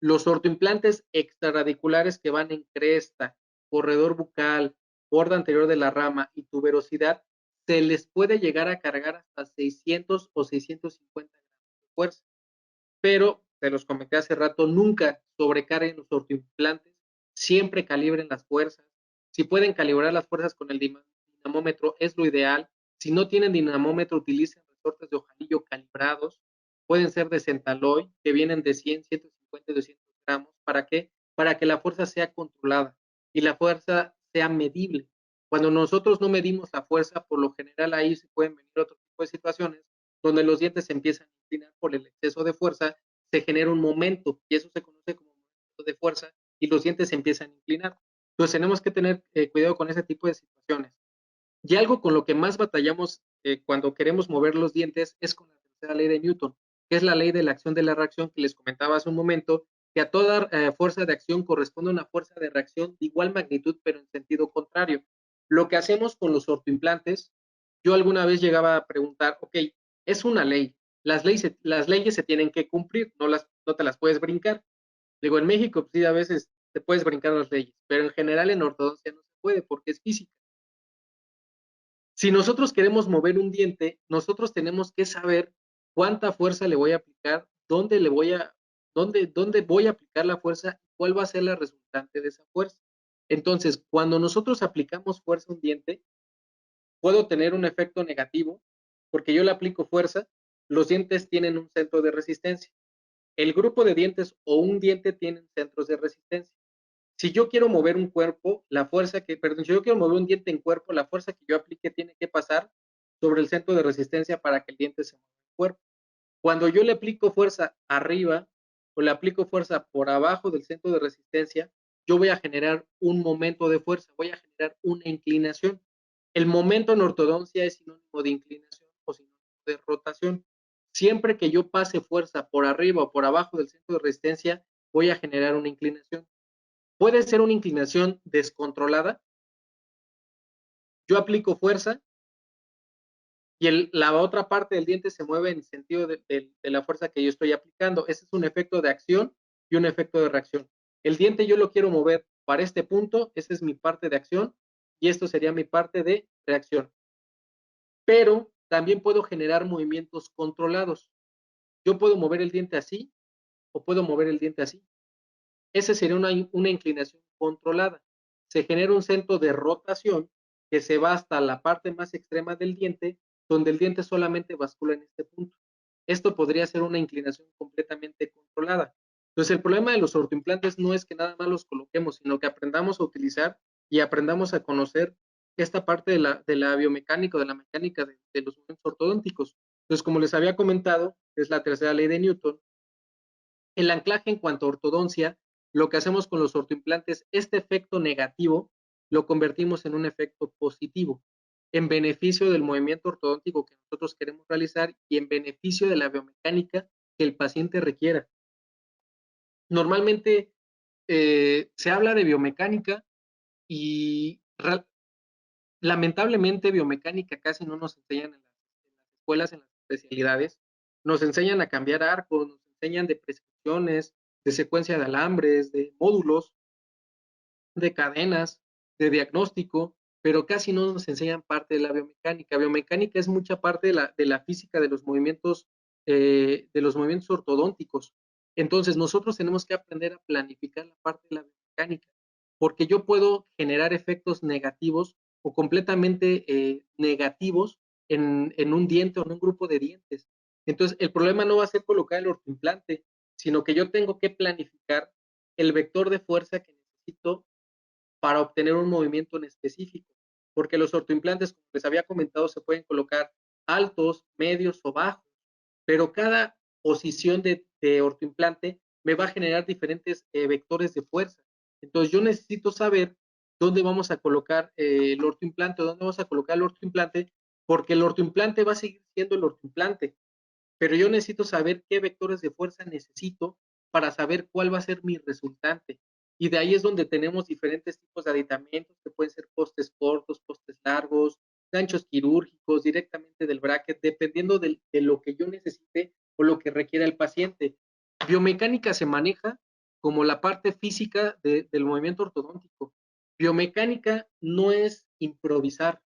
Los ortoimplantes extrarradiculares que van en cresta, corredor bucal, borde anterior de la rama y tuberosidad, se les puede llegar a cargar hasta 600 o 650 gramos de fuerza. Pero, te los comenté hace rato, nunca sobrecarguen los ortoimplantes, siempre calibren las fuerzas. Si pueden calibrar las fuerzas con el dinamómetro, es lo ideal. Si no tienen dinamómetro, utilicen resortes de ojalillo calibrados. Pueden ser de Centaloy, que vienen de 100, 150, 200 gramos. ¿Para qué? Para que la fuerza sea controlada y la fuerza sea medible. Cuando nosotros no medimos la fuerza, por lo general ahí se pueden venir otro tipo de situaciones donde los dientes se empiezan a inclinar por el exceso de fuerza, se genera un momento y eso se conoce como momento de fuerza y los dientes se empiezan a inclinar. Entonces tenemos que tener cuidado con ese tipo de situaciones. Y algo con lo que más batallamos cuando queremos mover los dientes es con la tercera ley de Newton, que es la ley de la acción de la reacción que les comentaba hace un momento, que a toda fuerza de acción corresponde una fuerza de reacción de igual magnitud, pero en sentido contrario. Lo que hacemos con los ortoimplantes, yo alguna vez llegaba a preguntar, ok, es una ley, las leyes se tienen que cumplir, no te las puedes brincar. Digo, en México, pues sí, a veces te puedes brincar las leyes, pero en general en ortodoncia no se puede porque es física. Si nosotros queremos mover un diente, nosotros tenemos que saber cuánta fuerza le voy a aplicar, dónde voy a aplicar la fuerza y cuál va a ser la resultante de esa fuerza. Entonces, cuando nosotros aplicamos fuerza a un diente, puedo tener un efecto negativo porque yo le aplico fuerza, los dientes tienen un centro de resistencia. El grupo de dientes o un diente tienen centros de resistencia. Si yo quiero mover un cuerpo, si yo quiero mover un diente en cuerpo, la fuerza que yo aplique tiene que pasar sobre el centro de resistencia para que el diente se mueva en cuerpo. Cuando yo le aplico fuerza arriba o le aplico fuerza por abajo del centro de resistencia, yo voy a generar un momento de fuerza, voy a generar una inclinación. El momento en ortodoncia es sinónimo de inclinación o sinónimo de rotación. Siempre que yo pase fuerza por arriba o por abajo del centro de resistencia, voy a generar una inclinación. Puede ser una inclinación descontrolada. Yo aplico fuerza y la otra parte del diente se mueve en sentido de la fuerza que yo estoy aplicando. Ese es un efecto de acción y un efecto de reacción. El diente yo lo quiero mover para este punto, esa es mi parte de acción y esto sería mi parte de reacción. Pero también puedo generar movimientos controlados. Yo puedo mover el diente así o puedo mover el diente así. Esa sería una inclinación controlada. Se genera un centro de rotación que se va hasta la parte más extrema del diente, donde el diente solamente bascula en este punto. Esto podría ser una inclinación completamente controlada. Entonces, el problema de los ortoimplantes no es que nada más los coloquemos, sino que aprendamos a utilizar y aprendamos a conocer esta parte de la biomecánica, de la mecánica de los movimientos ortodónticos. Entonces, como les había comentado, es la tercera ley de Newton. El anclaje en cuanto a ortodoncia, lo que hacemos con los ortoimplantes, este efecto negativo lo convertimos en un efecto positivo, en beneficio del movimiento ortodóntico que nosotros queremos realizar y en beneficio de la biomecánica que el paciente requiera. Normalmente se habla de biomecánica y lamentablemente biomecánica casi no nos enseñan en las escuelas, en las especialidades. Nos enseñan a cambiar arcos, nos enseñan de prescripciones, de secuencia de alambres, de módulos, de cadenas, de diagnóstico, pero casi no nos enseñan parte de la biomecánica. Biomecánica es mucha parte de la física de los movimientos ortodónticos. Entonces, nosotros tenemos que aprender a planificar la parte de la biomecánica, porque yo puedo generar efectos negativos o completamente negativos en un diente o en un grupo de dientes. Entonces, el problema no va a ser colocar el ortoimplante, sino que yo tengo que planificar el vector de fuerza que necesito para obtener un movimiento en específico, porque los ortoimplantes, como les había comentado, se pueden colocar altos, medios o bajos, pero cada posición de ortoimplante me va a generar diferentes vectores de fuerza. Entonces yo necesito saber dónde vamos a colocar el ortoimplante, dónde vamos a colocar el ortoimplante, porque el ortoimplante va a seguir siendo el ortoimplante, pero yo necesito saber qué vectores de fuerza necesito para saber cuál va a ser mi resultante. Y de ahí es donde tenemos diferentes tipos de aditamentos que pueden ser postes cortos, postes largos, ganchos quirúrgicos, directamente del bracket, dependiendo de lo que yo necesite o lo que requiera el paciente. Biomecánica se maneja como la parte física del movimiento ortodóntico. Biomecánica no es improvisar,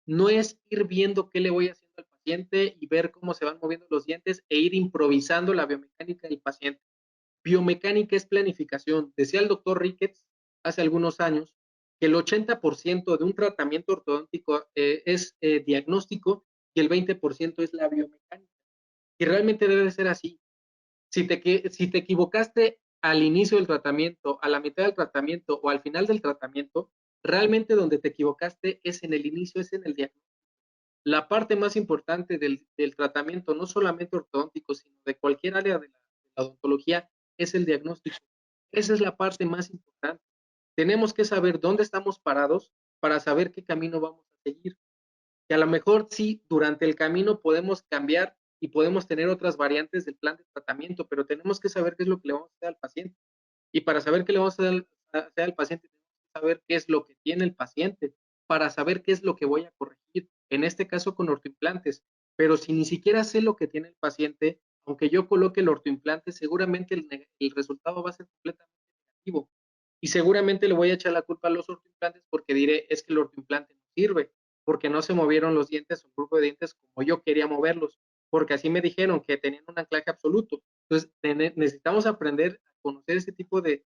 no es ir viendo qué le voy haciendo al paciente y ver cómo se van moviendo los dientes e ir improvisando la biomecánica del paciente. Biomecánica es planificación. Decía el doctor Ricketts hace algunos años que el 80% de un tratamiento ortodóntico es diagnóstico y el 20% es la biomecánica. Y realmente debe ser así. Si te equivocaste al inicio del tratamiento, a la mitad del tratamiento o al final del tratamiento, realmente donde te equivocaste es en el inicio, es en el diagnóstico. La parte más importante del tratamiento, no solamente ortodóntico, sino de cualquier área de la odontología, es el diagnóstico. Esa es la parte más importante. Tenemos que saber dónde estamos parados para saber qué camino vamos a seguir. Que a lo mejor sí, durante el camino podemos cambiar y podemos tener otras variantes del plan de tratamiento, pero tenemos que saber qué es lo que le vamos a hacer al paciente. Y para saber qué le vamos a hacer al paciente, tenemos que saber qué es lo que tiene el paciente, para saber qué es lo que voy a corregir, en este caso con ortoimplantes. Pero si ni siquiera sé lo que tiene el paciente, aunque yo coloque el ortoimplante, seguramente el resultado va a ser completamente negativo. Y seguramente le voy a echar la culpa a los ortoimplantes porque diré, es que el ortoimplante no sirve, porque no se movieron los dientes o el grupo de dientes como yo quería moverlos, porque así me dijeron que tenían un anclaje absoluto. Entonces, necesitamos aprender a conocer ese tipo de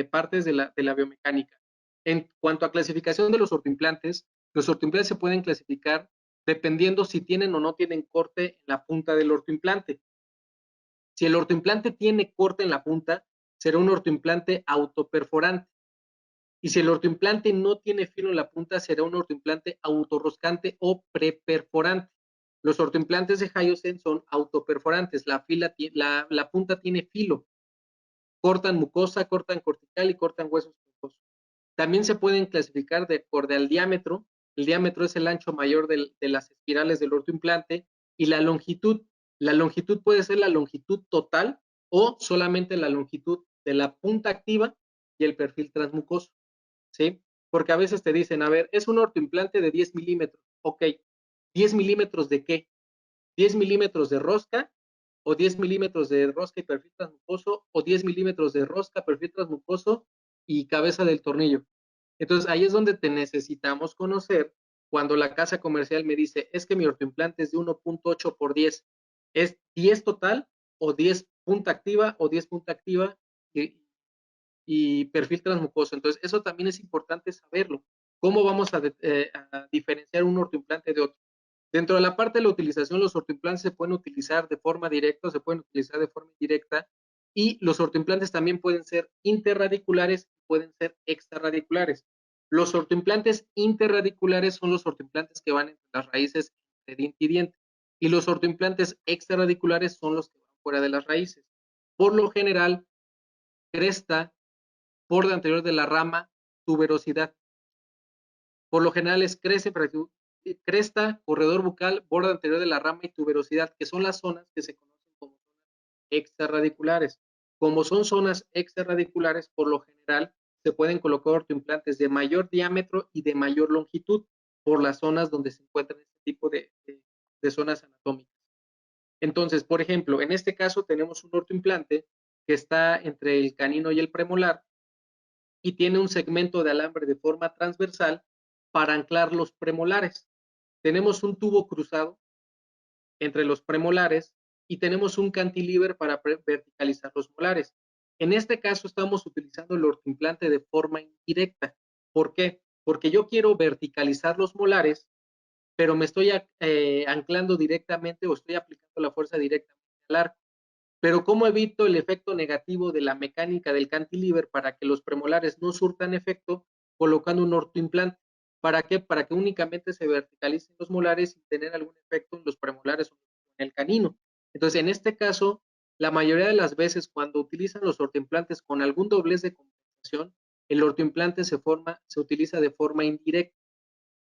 partes de la biomecánica. En cuanto a clasificación de los ortoimplantes se pueden clasificar dependiendo si tienen o no tienen corte en la punta del ortoimplante. Si el ortoimplante tiene corte en la punta, será un ortoimplante autoperforante. Y si el ortoimplante no tiene filo en la punta, será un ortoimplante autorroscante o preperforante. Los ortoimplantes de Hyoscene son autoperforantes. La punta tiene filo. Cortan mucosa, cortan cortical y cortan huesos mucosos. También se pueden clasificar de acuerdo al diámetro. El diámetro es el ancho mayor de las espirales del ortoimplante y la longitud. La longitud puede ser la longitud total o solamente la longitud de la punta activa y el perfil transmucoso. ¿Sí? Porque a veces te dicen, a ver, es un ortoimplante de 10 milímetros. Ok, ¿10 milímetros de qué? ¿10 milímetros de rosca? ¿O 10 milímetros de rosca y perfil transmucoso? ¿O 10 milímetros de rosca, perfil transmucoso y cabeza del tornillo? Entonces ahí es donde te necesitamos conocer cuando la casa comercial me dice, es que mi ortoimplante es de 1.8 por 10. ¿Es 10 total o 10 punta activa o 10 punta activa? Y perfil transmucoso. Entonces, eso también es importante saberlo. ¿Cómo vamos a diferenciar un ortoimplante de otro? Dentro de la parte de la utilización, los ortoimplantes se pueden utilizar de forma directa o se pueden utilizar de forma indirecta y los ortoimplantes también pueden ser interradiculares y pueden ser extrarradiculares. Los ortoimplantes interradiculares son los ortoimplantes que van entre las raíces de diente y diente y los ortoimplantes extrarradiculares son los que van fuera de las raíces. Por lo general, cresta, borde anterior de la rama, tuberosidad. Por lo general es cresta, corredor bucal, borde anterior de la rama y tuberosidad, que son las zonas que se conocen como zonas extrarradiculares. Como son zonas extrarradiculares, por lo general se pueden colocar ortoimplantes de mayor diámetro y de mayor longitud por las zonas donde se encuentran este tipo de zonas anatómicas. Entonces, por ejemplo, en este caso tenemos un ortoimplante que está entre el canino y el premolar, y tiene un segmento de alambre de forma transversal para anclar los premolares. Tenemos un tubo cruzado entre los premolares y tenemos un cantilever para verticalizar los molares. En este caso estamos utilizando el ortoimplante de forma indirecta. ¿Por qué? Porque yo quiero verticalizar los molares, pero me estoy anclando directamente o estoy aplicando la fuerza directamente al arco. Pero ¿cómo evito el efecto negativo de la mecánica del cantilever para que los premolares no surtan efecto colocando un ortoimplante? ¿Para qué? Para que únicamente se verticalicen los molares sin tener algún efecto en los premolares o en el canino. Entonces, en este caso, la mayoría de las veces cuando utilizan los ortoimplantes con algún doblez de compensación, el ortoimplante se utiliza de forma indirecta.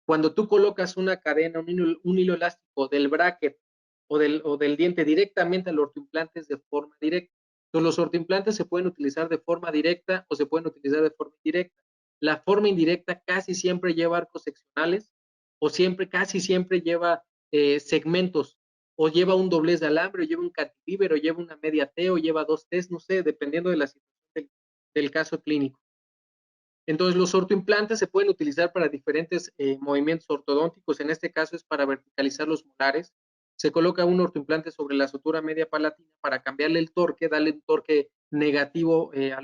Cuando tú colocas una cadena, un hilo elástico del bracket o del diente directamente al ortoimplante es de forma directa. Entonces, los ortoimplantes se pueden utilizar de forma directa o se pueden utilizar de forma indirecta. La forma indirecta casi siempre lleva arcos seccionales o casi siempre lleva segmentos o lleva un doblez de alambre o lleva un cantilever o lleva una media T o lleva dos T's, no sé, dependiendo de la situación del caso clínico. Entonces, los ortoimplantes se pueden utilizar para diferentes movimientos ortodónticos. En este caso es para verticalizar los molares. Se coloca un ortoimplante sobre la sutura media palatina para cambiarle el torque, darle un torque negativo a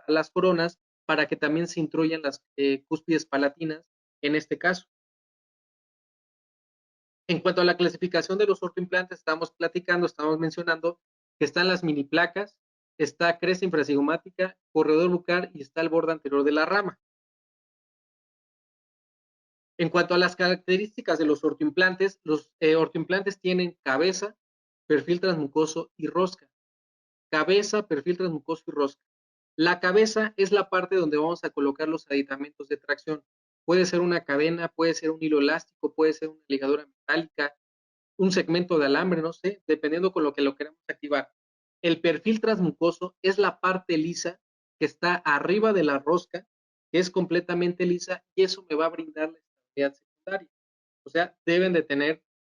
las coronas para que también se intruyan las cúspides palatinas en este caso. En cuanto a la clasificación de los ortoimplantes, estamos mencionando que están las mini placas, está cresta infracigomática, corredor bucal y está el borde anterior de la rama. En cuanto a las características de los ortoimplantes tienen cabeza, perfil transmucoso y rosca. Cabeza, perfil transmucoso y rosca. La cabeza es la parte donde vamos a colocar los aditamentos de tracción. Puede ser una cadena, puede ser un hilo elástico, puede ser una ligadura metálica, un segmento de alambre, no sé, dependiendo con lo que lo queremos activar. El perfil transmucoso es la parte lisa que está arriba de la rosca, que es completamente lisa y eso me va a brindar la estabilidad secundaria. O sea,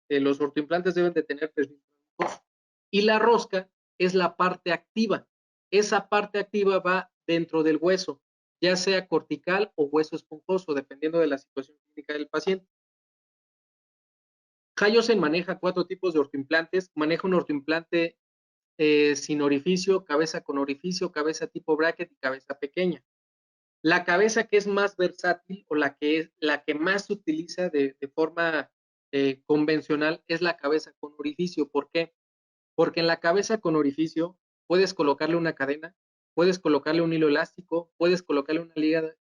los ortoimplantes deben de tener perfil transmucoso. Y la rosca es la parte activa. Esa parte activa va dentro del hueso. ya sea cortical o hueso esponjoso, dependiendo de la situación clínica del paciente. Hyosen maneja 4 tipos de ortoimplantes. Maneja un ortoimplante sin orificio, cabeza con orificio, cabeza tipo bracket y cabeza pequeña. La cabeza que es más versátil o la que más se utiliza de forma convencional es la cabeza con orificio. ¿Por qué? Porque en la cabeza con orificio puedes colocarle una cadena, puedes colocarle un hilo elástico, puedes colocarle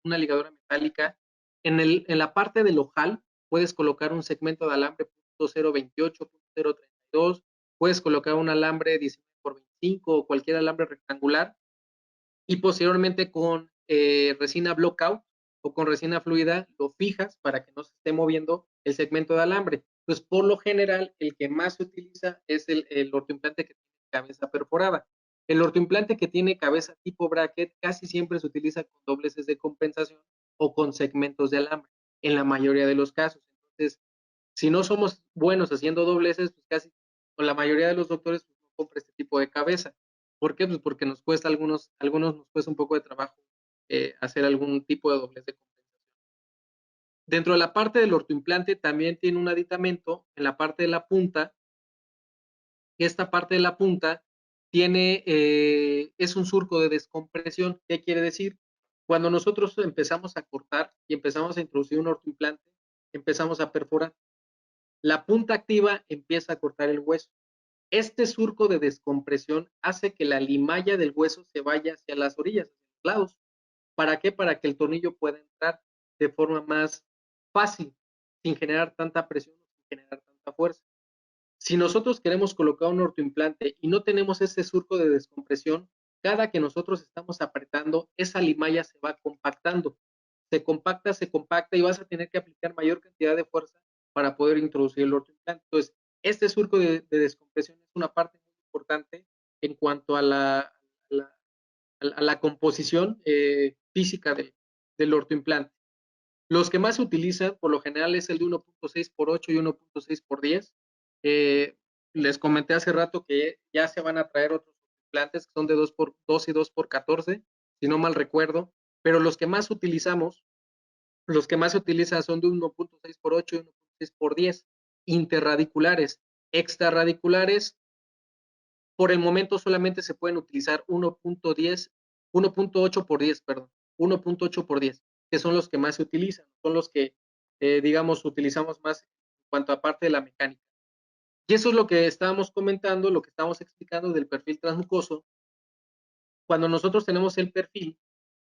una ligadura metálica. En la parte del ojal puedes colocar un segmento de alambre .028, .032, puedes colocar un alambre 19 por 25 o cualquier alambre rectangular y posteriormente con resina blockout o con resina fluida lo fijas para que no se esté moviendo el segmento de alambre. Pues por lo general el que más se utiliza es el ortoimplante que tiene cabeza perforada. El ortoimplante que tiene cabeza tipo bracket casi siempre se utiliza con dobleces de compensación o con segmentos de alambre, en la mayoría de los casos. Entonces, si no somos buenos haciendo dobleces, pues casi, o la mayoría de los doctores pues, no compra este tipo de cabeza. ¿Por qué? Pues porque nos cuesta algunos nos cuesta un poco de trabajo hacer algún tipo de doblez de compensación. Dentro de la parte del ortoimplante también tiene un aditamento en la parte de la punta. Esta parte de la punta tiene, es un surco de descompresión. ¿Qué quiere decir? Cuando nosotros empezamos a cortar y empezamos a introducir un ortoimplante, empezamos a perforar. La punta activa empieza a cortar el hueso. Este surco de descompresión hace que la limalla del hueso se vaya hacia las orillas, hacia los lados. ¿Para qué? Para que el tornillo pueda entrar de forma más fácil, sin generar tanta presión, sin generar tanta fuerza. Si nosotros queremos colocar un ortoimplante y no tenemos ese surco de descompresión, cada que nosotros estamos apretando, esa limalla se va compactando. Se compacta y vas a tener que aplicar mayor cantidad de fuerza para poder introducir el ortoimplante. Entonces, este surco de descompresión es una parte muy importante en cuanto a la composición física del ortoimplante. Los que más se utilizan, por lo general, es el de 1.6 por 8 y 1.6 por 10. Les comenté hace rato que ya se van a traer otros implantes que son de 2 por 2 y 2 por 14, si no mal recuerdo, pero los que más utilizamos, los que más se utilizan son de 1.6 por 8 y 1.6 por 10, interradiculares. Extrarradiculares, por el momento solamente se pueden utilizar 1.10, 1.8 por 10, perdón, 1.8 por 10, que son los que más se utilizan, son los que, digamos, utilizamos más en cuanto a parte de la mecánica. Y eso es lo que estábamos comentando, lo que estábamos explicando del perfil transmucoso. Cuando nosotros tenemos el perfil,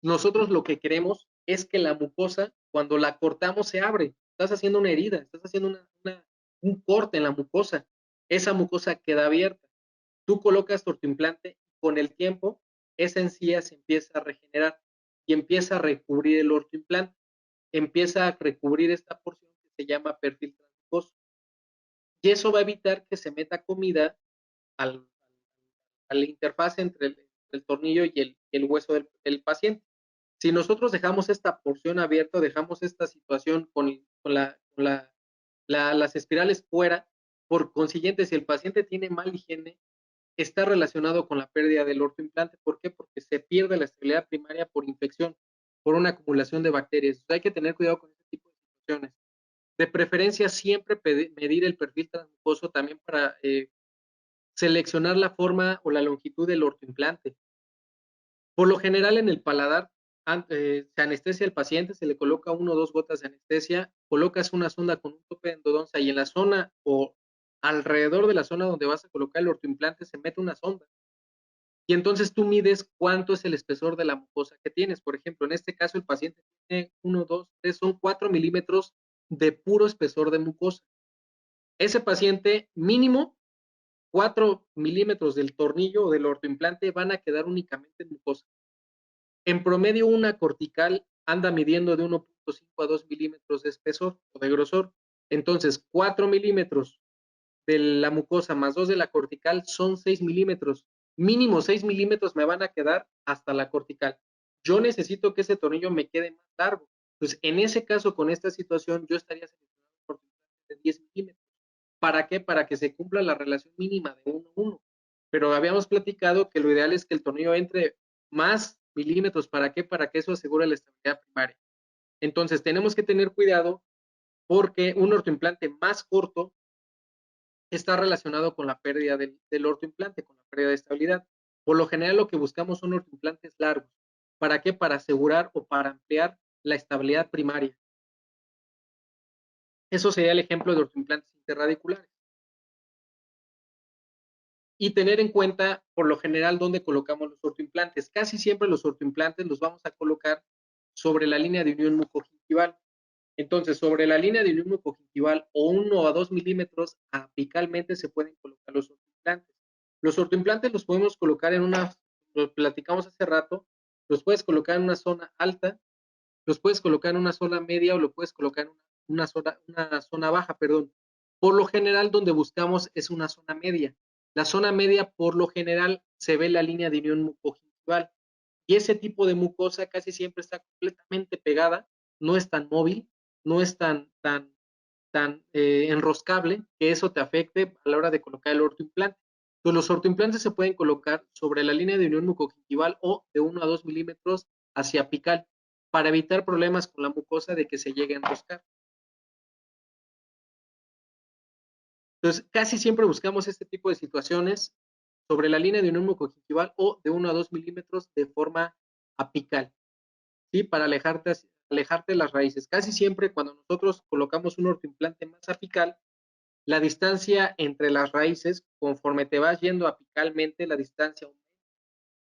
nosotros lo que queremos es que la mucosa, cuando la cortamos, se abre. Estás haciendo una herida, estás haciendo un corte en la mucosa. Esa mucosa queda abierta. Tú colocas tu ortoimplante y con el tiempo esa encía se empieza a regenerar y empieza a recubrir el ortoimplante. Empieza a recubrir esta porción que se llama perfil transmucoso. Y eso va a evitar que se meta comida al, a la interfaz entre el tornillo y el hueso del paciente. Si nosotros dejamos esta porción abierta, dejamos esta situación las espirales fuera, por consiguiente, si el paciente tiene mal higiene, está relacionado con la pérdida del ortoimplante. ¿Por qué? Porque se pierde la estabilidad primaria por infección, por una acumulación de bacterias. Entonces, hay que tener cuidado con este tipo de situaciones. De preferencia, siempre medir el perfil transmucoso también para seleccionar la forma o la longitud del ortoimplante. Por lo general, en el paladar se anestesia al paciente, se le coloca 1 o 2 gotas de anestesia, colocas una sonda con un tope de endodoncia y en la zona o alrededor de la zona donde vas a colocar el ortoimplante se mete una sonda. Y entonces tú mides cuánto es el espesor de la mucosa que tienes. Por ejemplo, en este caso el paciente tiene 1, 2, 3, son 4 milímetros de puro espesor de mucosa. Ese paciente mínimo 4 milímetros del tornillo o del ortoimplante van a quedar únicamente en mucosa. En promedio, una cortical anda midiendo de 1.5 a 2 milímetros de espesor o de grosor. Entonces, 4 milímetros de la mucosa más 2 de la cortical son 6 milímetros. Mínimo 6 milímetros me van a quedar hasta la cortical. Yo necesito que ese tornillo me quede más largo. Entonces, en ese caso, con esta situación, yo estaría seleccionando un cortical de 10 milímetros. ¿Para qué? Para que se cumpla la relación mínima de 1 a 1. Pero habíamos platicado que lo ideal es que el tornillo entre más milímetros. ¿Para qué? Para que eso asegure la estabilidad primaria. Entonces, tenemos que tener cuidado porque un ortoimplante más corto está relacionado con la pérdida del ortoimplante, con la pérdida de estabilidad. Por lo general, lo que buscamos son ortoimplantes largos. ¿Para qué? Para asegurar o para ampliar la estabilidad primaria. Eso sería el ejemplo de ortoimplantes interradiculares. Y tener en cuenta, por lo general, dónde colocamos los ortoimplantes. Casi siempre los ortoimplantes los vamos a colocar sobre la línea de unión mucogingival. Entonces, sobre la línea de unión mucogingival o 1 a 2 milímetros apicalmente se pueden colocar los ortoimplantes. Los ortoimplantes los podemos colocar en una, lo platicamos hace rato, los puedes colocar en una zona alta, los puedes colocar en una zona media o lo puedes colocar en una zona baja, perdón. Por lo general, donde buscamos es una zona media. La zona media, por lo general, se ve la línea de unión mucogingival. Y ese tipo de mucosa casi siempre está completamente pegada, no es tan móvil, no es tan enroscable que eso te afecte a la hora de colocar el ortoimplante. Entonces, los ortoimplantes se pueden colocar sobre la línea de unión mucogingival o de 1 a 2 milímetros hacia apical para evitar problemas con la mucosa de que se llegue a enroscar. Entonces, casi siempre buscamos este tipo de situaciones sobre la línea de unión mucogingival o de 1 a 2 milímetros de forma apical, ¿sí? Para alejarte de las raíces. Casi siempre cuando nosotros colocamos un ortoimplante más apical, la distancia entre las raíces, conforme te vas yendo apicalmente, la distancia aumenta.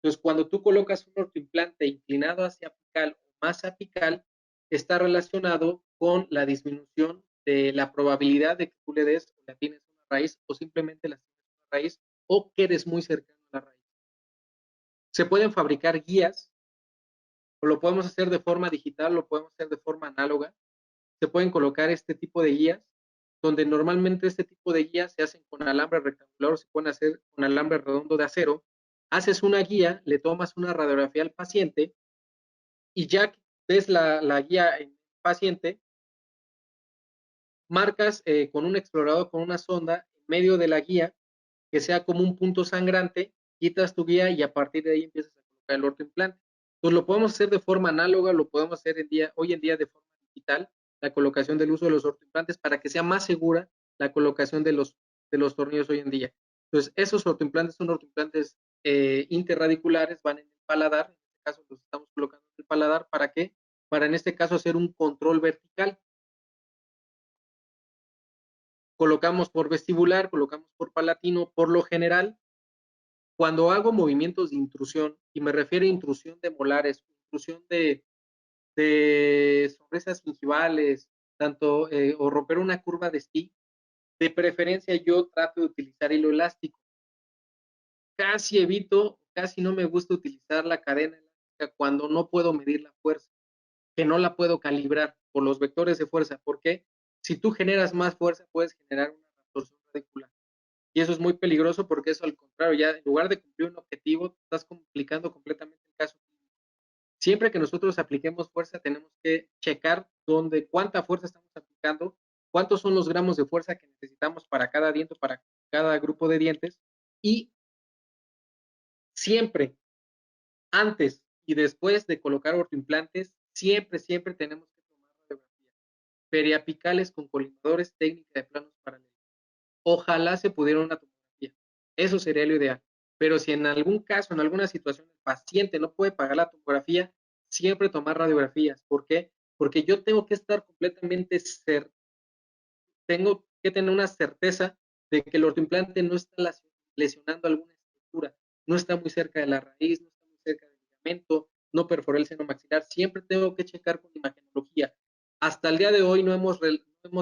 Entonces, cuando tú colocas un ortoimplante inclinado hacia apical o más apical, está relacionado con la disminución de la probabilidad de que tú le des o le tienes una raíz o simplemente la tienes una raíz o que eres muy cercano a la raíz. Se pueden fabricar guías o lo podemos hacer de forma digital, lo podemos hacer de forma análoga. Se pueden colocar este tipo de guías, donde normalmente este tipo de guías se hacen con alambre rectangular o se pueden hacer con alambre redondo de acero. Haces una guía, le tomas una radiografía al paciente y ya que ves la guía en el paciente, marcas con un explorador, con una sonda, en medio de la guía, que sea como un punto sangrante, quitas tu guía y a partir de ahí empiezas a colocar el ortoimplante. Pues lo podemos hacer de forma análoga, lo podemos hacer hoy en día de forma digital, la colocación del uso de los ortoimplantes para que sea más segura la colocación de los tornillos hoy en día. Entonces, esos ortoimplantes son ortoimplantes interradiculares, van en el paladar, en este caso los estamos colocando en el paladar, ¿para qué? Para en este caso hacer un control vertical. Colocamos por vestibular, colocamos por palatino, por lo general, cuando hago movimientos de intrusión, y me refiero a intrusión de molares, intrusión de sonrisas gingivales, tanto, o romper una curva de Stich, de preferencia yo trato de utilizar hilo elástico. Casi evito, casi no me gusta utilizar la cadena elástica cuando no puedo medir la fuerza, que no la puedo calibrar por los vectores de fuerza. ¿Por qué? Si tú generas más fuerza, puedes generar una retorsión radicular. Y eso es muy peligroso porque eso al contrario, ya en lugar de cumplir un objetivo, estás complicando completamente el caso. Siempre que nosotros apliquemos fuerza, tenemos que checar cuánta fuerza estamos aplicando, cuántos son los gramos de fuerza que necesitamos para cada diente, para cada grupo de dientes. Y siempre, antes y después de colocar ortoimplantes, siempre tenemos que tomar radiografías periapicales con colimadores, técnica de planos paralelos. Ojalá se pudiera una tomografía. Eso sería lo ideal. Pero si en algún caso, en alguna situación, el paciente no puede pagar la tomografía, siempre tomar radiografías. ¿Por qué? Porque yo tengo que estar completamente tengo que tener una certeza de que el ortoimplante no está lesionando alguna estructura, no está muy cerca de la raíz, no está muy cerca del ligamento, no perforó el seno maxilar. Siempre tengo que checar con imagenología. Hasta el día de hoy no hemos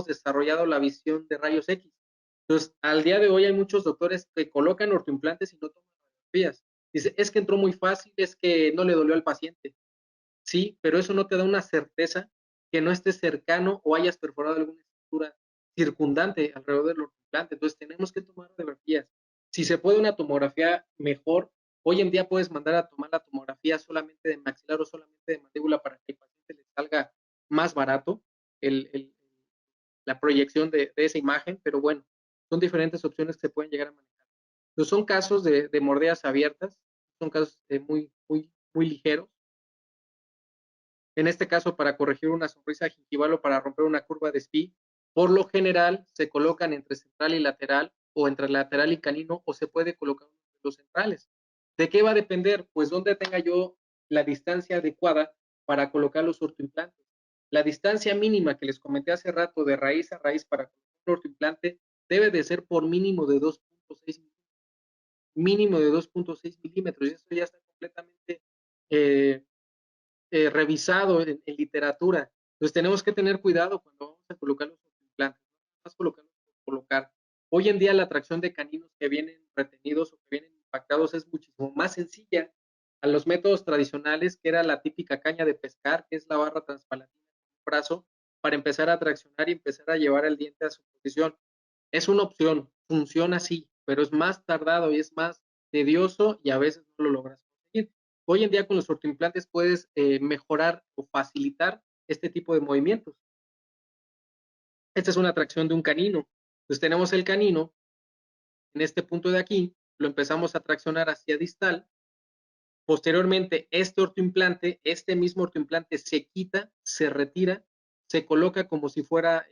desarrollado la visión de rayos X. Entonces, al día de hoy hay muchos doctores que colocan ortoimplantes y no toman radiografías. Dice, es que entró muy fácil, es que no le dolió al paciente. Sí, pero eso no te da una certeza que no estés cercano o hayas perforado alguna estructura circundante alrededor del ortoimplante. Entonces, tenemos que tomar radiografías. Si se puede una tomografía, mejor. Hoy en día puedes mandar a tomar la tomografía solamente de maxilar o solamente de mandíbula para que el paciente le salga más barato la proyección de esa imagen, pero bueno, son diferentes opciones que se pueden llegar a manejar. Entonces, son casos de mordeas abiertas, son casos muy ligeros, en este caso para corregir una sonrisa gingival o para romper una curva de Spee, por lo general se colocan entre central y lateral o entre lateral y canino o se puede colocar entre los centrales. ¿De qué va a depender? Pues donde tenga yo la distancia adecuada para colocar los ortoimplantes. La distancia mínima que les comenté hace rato de raíz a raíz para colocar un ortoimplante debe de ser por mínimo de 2.6 mínimo de 2.6 milímetros y eso ya está completamente eh, revisado en literatura. Entonces tenemos que tener cuidado cuando vamos a colocar los implantes, no más colocarlos por colocar. Hoy en día la tracción de caninos que vienen retenidos o que vienen impactados es muchísimo más sencilla a los métodos tradicionales, que era la típica caña de pescar, que es la barra transpalatina con un brazo, para empezar a traccionar y empezar a llevar el diente a su posición. Es una opción, funciona así, pero es más tardado y es más tedioso y a veces no lo logras conseguir. Hoy en día con los ortoimplantes puedes mejorar o facilitar este tipo de movimientos. Esta es una tracción de un canino. Entonces tenemos el canino en este punto de aquí, lo empezamos a traccionar hacia distal. Posteriormente, este mismo ortoimplante se quita, se retira, se coloca como si fuera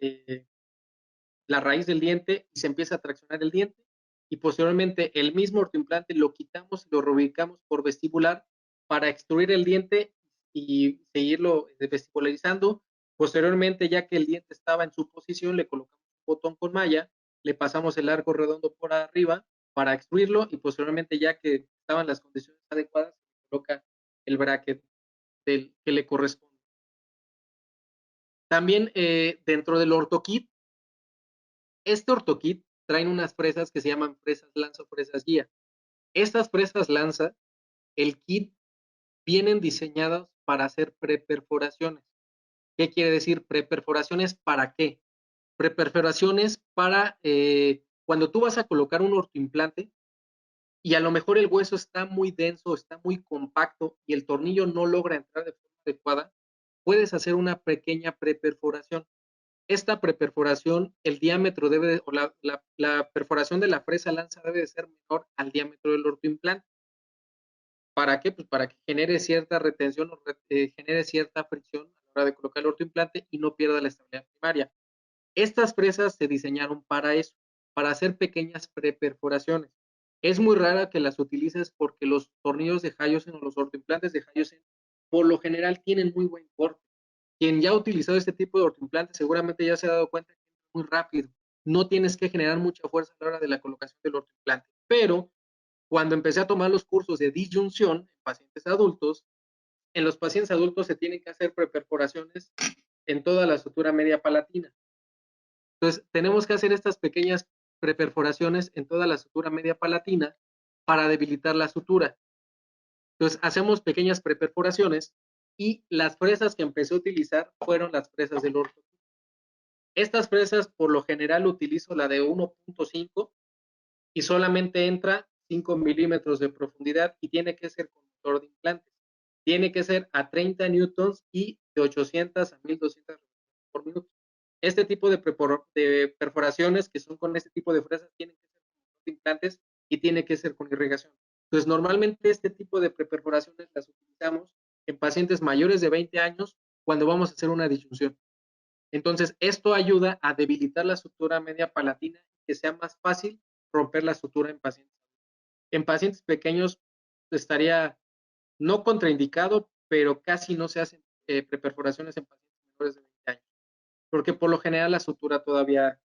la raíz del diente y se empieza a traccionar el diente. Y posteriormente, el mismo ortoimplante lo quitamos y lo reubicamos por vestibular para extruir el diente y seguirlo vestibularizando. Posteriormente, ya que el diente estaba en su posición, le colocamos un botón con malla, le pasamos el arco redondo por arriba para extruirlo y posteriormente, ya que estaban las condiciones adecuadas, se coloca el bracket que le corresponde. También dentro del ortokit, este ortokit traen unas fresas que se llaman fresas lanza o fresas guía. Estas fresas lanza, el kit, vienen diseñadas para hacer preperforaciones. ¿Qué quiere decir preperforaciones? ¿Para qué? Preperforaciones para cuando tú vas a colocar un ortoimplante y a lo mejor el hueso está muy denso, está muy compacto y el tornillo no logra entrar de forma adecuada, puedes hacer una pequeña preperforación. Esta preperforación, el diámetro debe, o la perforación de la fresa lanza debe de ser menor al diámetro del ortoimplante. ¿Para qué? Pues para que genere cierta retención o genere cierta fricción a la hora de colocar el ortoimplante y no pierda la estabilidad primaria. Estas fresas se diseñaron para eso, para hacer pequeñas preperforaciones. Es muy rara que las utilices porque los tornillos de Hyoscine o los ortoimplantes de Hyoscine por lo general tienen muy buen corte. Quien ya ha utilizado este tipo de ortoimplantes seguramente ya se ha dado cuenta que es muy rápido. No tienes que generar mucha fuerza a la hora de la colocación del ortoimplante. Pero cuando empecé a tomar los cursos de disyunción en pacientes adultos, en los pacientes adultos se tienen que hacer preperforaciones en toda la sutura media palatina. Entonces, tenemos que hacer estas pequeñas preperforaciones en toda la sutura media palatina para debilitar la sutura. Entonces, hacemos pequeñas preperforaciones y las fresas que empecé a utilizar fueron las fresas del orto. Estas fresas, por lo general, utilizo la de 1.5 y solamente entra 5 milímetros de profundidad y tiene que ser con motor de implantes. Tiene que ser a 30 newtons y de 800 a 1200 por minuto. Este tipo de perforaciones que son con este tipo de fresas tienen que ser con motor de implantes y tiene que ser con irrigación. Entonces, normalmente este tipo de perforaciones las utilizamos en pacientes mayores de 20 años cuando vamos a hacer una disyunción. Entonces, esto ayuda a debilitar la sutura media palatina y que sea más fácil romper la sutura en pacientes. En pacientes pequeños estaría no contraindicado, pero casi no se hacen preperforaciones en pacientes menores de 20 años, porque por lo general la sutura todavía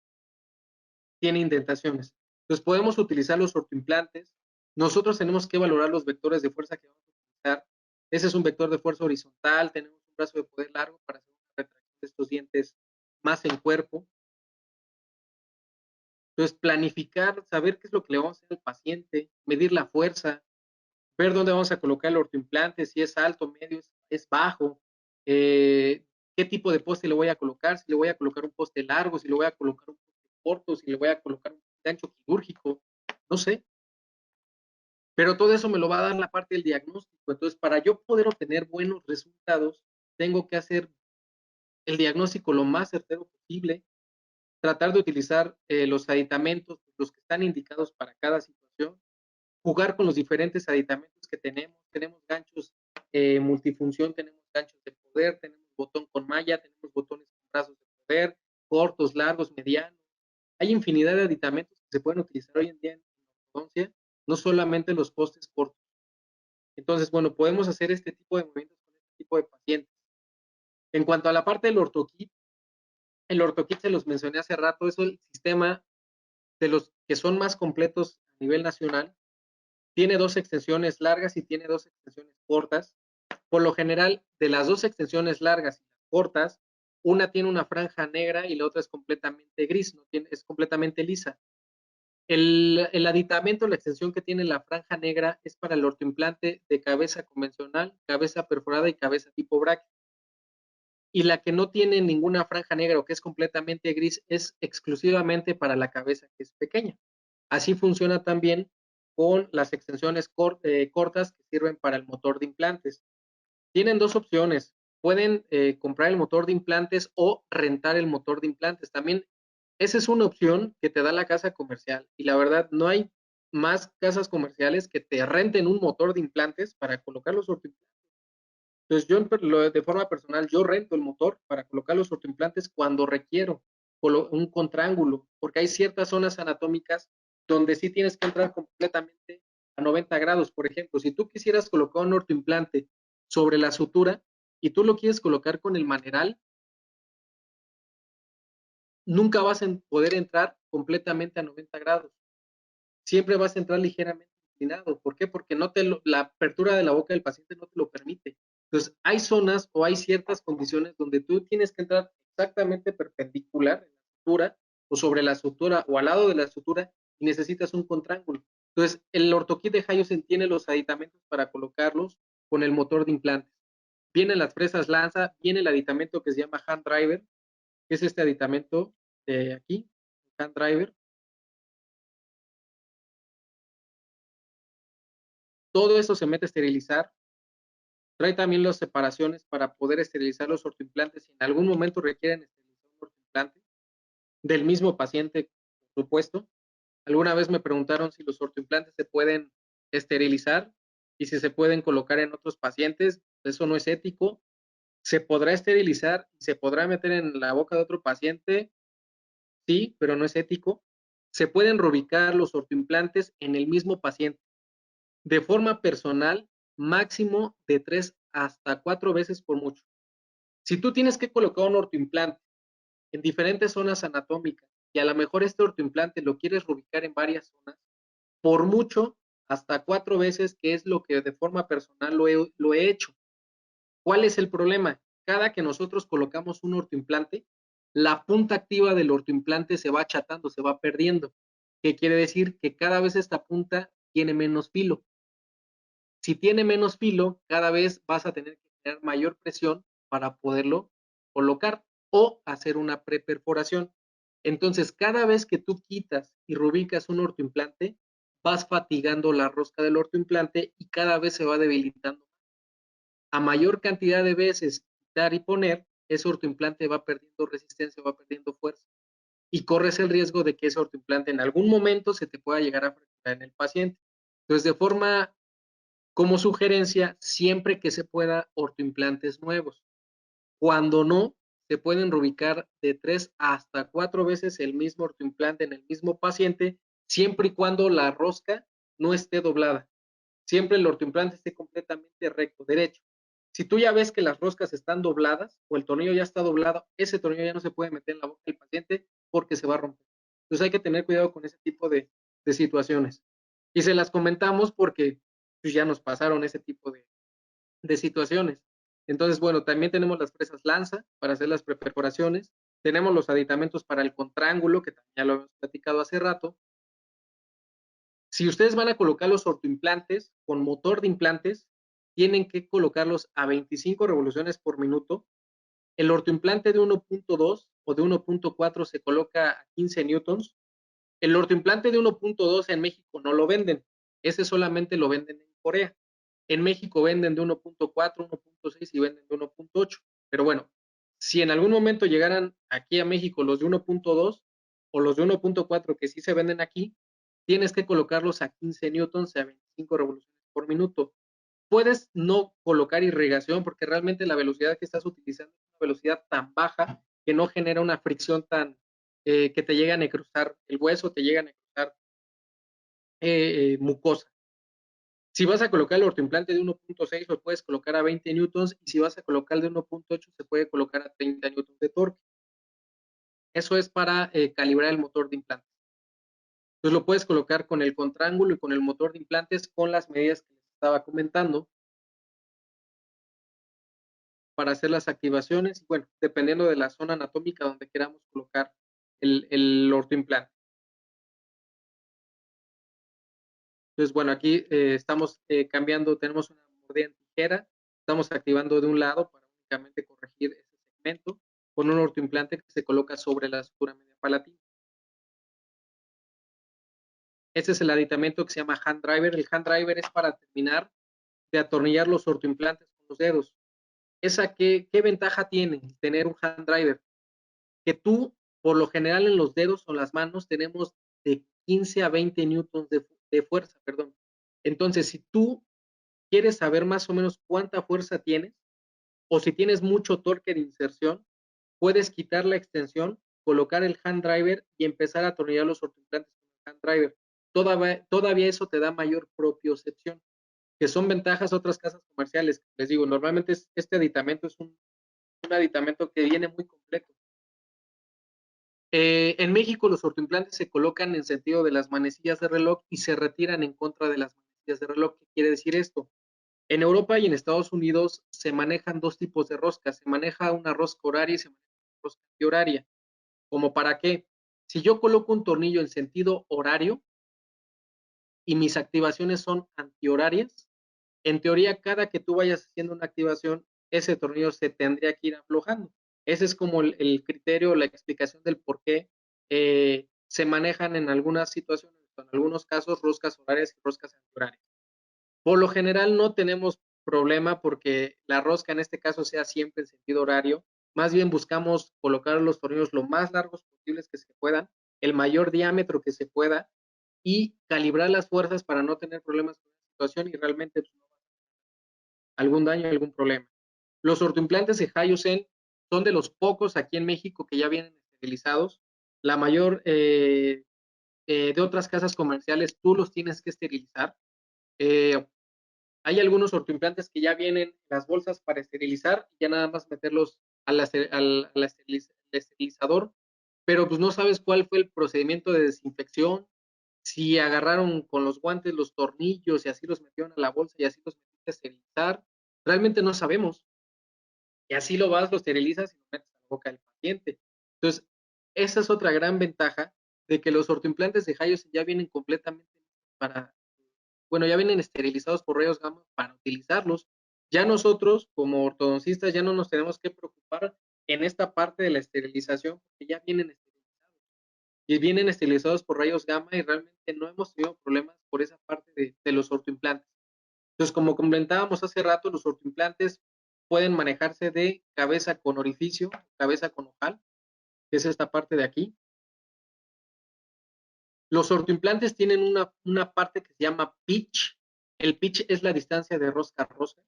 tiene indentaciones. Entonces, podemos utilizar los ortoimplantes. Nosotros tenemos que valorar los vectores de fuerza que vamos a utilizar. Ese es un vector de fuerza horizontal, tenemos un brazo de poder largo para hacer una retracción de estos dientes más en cuerpo. Entonces, planificar, saber qué es lo que le vamos a hacer al paciente, medir la fuerza, ver dónde vamos a colocar el ortoimplante, si es alto, medio, es bajo, qué tipo de poste le voy a colocar, si le voy a colocar un poste largo, si le voy a colocar un poste corto, si le voy a colocar un gancho quirúrgico, no sé. Pero todo eso me lo va a dar la parte del diagnóstico. Entonces, para yo poder obtener buenos resultados, tengo que hacer el diagnóstico lo más certero posible, tratar de utilizar los aditamentos, los que están indicados para cada situación, jugar con los diferentes aditamentos que tenemos. Tenemos ganchos multifunción, tenemos ganchos de poder, tenemos cortos, largos, medianos. Hay infinidad de aditamentos que se pueden utilizar hoy en día en ortodoncia, no solamente los postes cortos. Entonces, bueno, podemos hacer este tipo de movimientos con este tipo de pacientes. En cuanto a la parte del ortokit, el ortokit se los mencioné hace rato, es el sistema de los que son más completos a nivel nacional. Tiene dos extensiones largas y tiene dos extensiones cortas. Por lo general, de las dos extensiones largas y cortas, una tiene una franja negra y la otra es completamente gris, no tiene, es completamente lisa. El aditamento, la extensión que tiene la franja negra es para el ortoimplante de cabeza convencional, cabeza perforada y cabeza tipo bracket. Y la que no tiene ninguna franja negra o que es completamente gris es exclusivamente para la cabeza que es pequeña. Así funciona también con las extensiones cortas que sirven para el motor de implantes. Tienen dos opciones. Pueden comprar el motor de implantes o rentar el motor de implantes. También esa es una opción que te da la casa comercial. Y la verdad, no hay más casas comerciales que te renten un motor de implantes para colocar los ortoimplantes. Entonces, yo de forma personal, yo rento el motor para colocar los ortoimplantes cuando requiero un contraángulo, porque hay ciertas zonas anatómicas donde sí tienes que entrar completamente a 90 grados. Por ejemplo, si tú quisieras colocar un ortoimplante sobre la sutura y tú lo quieres colocar con el maneral, nunca vas a poder entrar completamente a 90 grados. Siempre vas a entrar ligeramente inclinado. ¿Por qué? Porque la apertura de la boca del paciente no te lo permite. Entonces, hay zonas o hay ciertas condiciones donde tú tienes que entrar exactamente perpendicular en la sutura o sobre la sutura o al lado de la sutura y necesitas un contraángulo. Entonces, el ortokit de Hyosen tiene los aditamentos para colocarlos con el motor de implantes. Vienen las fresas lanza, viene el aditamento que se llama hand driver, que es este aditamento de aquí, hand driver. Todo eso se mete a esterilizar. Trae también las separaciones para poder esterilizar los ortoimplantes si en algún momento requieren esterilizar un ortoimplante del mismo paciente, por supuesto. Alguna vez me preguntaron si los ortoimplantes se pueden esterilizar y si se pueden colocar en otros pacientes. Eso no es ético. ¿Se podrá esterilizar y se podrá meter en la boca de otro paciente? Sí, pero no es ético. Se pueden reubicar los ortoimplantes en el mismo paciente de forma personal, máximo de 3 hasta 4 veces por mucho. Si tú tienes que colocar un ortoimplante en diferentes zonas anatómicas y a lo mejor este ortoimplante lo quieres reubicar en varias zonas, por mucho hasta 4 veces, que es lo que de forma personal lo he hecho. ¿Cuál es el problema? Cada que nosotros colocamos un ortoimplante, la punta activa del ortoimplante se va achatando, se va perdiendo. ¿Qué quiere decir? Que cada vez esta punta tiene menos filo. Si tiene menos filo, cada vez vas a tener que tener mayor presión para poderlo colocar o hacer una preperforación. Entonces, cada vez que tú quitas y reubicas un ortoimplante, vas fatigando la rosca del ortoimplante y cada vez se va debilitando. A mayor cantidad de veces quitar y poner, ese ortoimplante va perdiendo resistencia, va perdiendo fuerza y corres el riesgo de que ese ortoimplante en algún momento se te pueda llegar a fracturar en el paciente. Entonces, de forma como sugerencia, siempre que se pueda, ortoimplantes nuevos. Cuando no, se pueden reubicar de 3 hasta 4 veces el mismo ortoimplante en el mismo paciente, siempre y cuando la rosca no esté doblada. Siempre el ortoimplante esté completamente recto, derecho. Si tú ya ves que las roscas están dobladas o el tornillo ya está doblado, ese tornillo ya no se puede meter en la boca del paciente porque se va a romper. Entonces hay que tener cuidado con ese tipo de situaciones. Y se las comentamos porque pues, ya nos pasaron ese tipo de situaciones. Entonces, bueno, también tenemos las fresas lanza para hacer las preperforaciones. Tenemos los aditamentos para el contraángulo, que también ya lo hemos platicado hace rato. Si ustedes van a colocar los ortoimplantes con motor de implantes, tienen que colocarlos a 25 revoluciones por minuto. El ortoimplante de 1.2 o de 1.4 se coloca a 15 newtons. El ortoimplante de 1.2 en México no lo venden. Ese solamente lo venden en Corea. En México venden de 1.4, 1.6 y venden de 1.8. Pero bueno, si en algún momento llegaran aquí a México los de 1.2 o los de 1.4 que sí se venden aquí, tienes que colocarlos a 15 newtons a 25 revoluciones por minuto. Puedes no colocar irrigación porque realmente la velocidad que estás utilizando es una velocidad tan baja que no genera una fricción tan que te llega a necrosar el hueso, te llega a necrosar mucosa. Si vas a colocar el ortoimplante de 1.6, lo puedes colocar a 20 newtons, y si vas a colocar el de 1.8, se puede colocar a 30 newtons de torque. Eso es para calibrar el motor de implantes. Entonces lo puedes colocar con el contraángulo y con el motor de implantes con las medidas que les estaba comentando para hacer las activaciones. Y bueno, dependiendo de la zona anatómica donde queramos colocar el ortoimplante. Entonces, bueno, aquí estamos cambiando, tenemos una mordida en tijera, estamos activando de un lado para únicamente corregir ese segmento con un ortoimplante que se coloca sobre la sutura media palatina. Este es el aditamento que se llama hand driver. El hand driver es para terminar de atornillar los ortoimplantes con los dedos. ¿Esa qué ventaja tiene tener un hand driver? Que tú, por lo general, en los dedos o las manos tenemos de 15 a 20 newtons de fuerza, perdón. Entonces, si tú quieres saber más o menos cuánta fuerza tienes, o si tienes mucho torque de inserción, puedes quitar la extensión, colocar el hand driver y empezar a atornillar los ortoimplantes con el hand driver. Todavía eso te da mayor propiocepción, que son ventajas de otras casas comerciales. Les digo, normalmente este aditamento es un aditamento que viene muy completo. En México los ortoimplantes se colocan en sentido de las manecillas de reloj y se retiran en contra de las manecillas de reloj. ¿Qué quiere decir esto? En Europa y en Estados Unidos se manejan dos tipos de roscas. Se maneja una rosca horaria y se maneja una rosca antihoraria. ¿Como para qué? Si yo coloco un tornillo en sentido horario y mis activaciones son antihorarias, en teoría, cada que tú vayas haciendo una activación, ese tornillo se tendría que ir aflojando. Ese es como el criterio, la explicación del por qué se manejan en algunas situaciones, en algunos casos, roscas horarias y roscas antihorarias. Por lo general no tenemos problema porque la rosca en este caso sea siempre en sentido horario. Más bien buscamos colocar los tornillos lo más largos posibles que se puedan, el mayor diámetro que se pueda, y calibrar las fuerzas para no tener problemas con la situación y realmente pues, no algún daño, algún problema. Los ortoimplantes de Hyoscene son de los pocos aquí en México que ya vienen esterilizados. La mayor de otras casas comerciales tú los tienes que esterilizar. Hay algunos ortoimplantes que ya vienen las bolsas para esterilizar y ya nada más meterlos al esterilizador, pero pues no sabes cuál fue el procedimiento de desinfección, si agarraron con los guantes los tornillos y así los metieron a la bolsa y así los metiste a esterilizar. Realmente no sabemos. Y así lo vas, lo esterilizas y lo metes a la boca del paciente. Entonces, esa es otra gran ventaja de que los ortoimplantes de Hyoscene ya vienen completamente para, bueno, ya vienen esterilizados por rayos gamma para utilizarlos. Ya nosotros, como ortodoncistas, ya no nos tenemos que preocupar en esta parte de la esterilización, porque ya vienen esterilizados. Y vienen esterilizados por rayos gamma y realmente no hemos tenido problemas por esa parte de los ortoimplantes. Entonces, como comentábamos hace rato, los ortoimplantes pueden manejarse de cabeza con orificio, cabeza con ojal, que es esta parte de aquí. Los ortoimplantes tienen una parte que se llama pitch. El pitch es la distancia de rosca a rosca.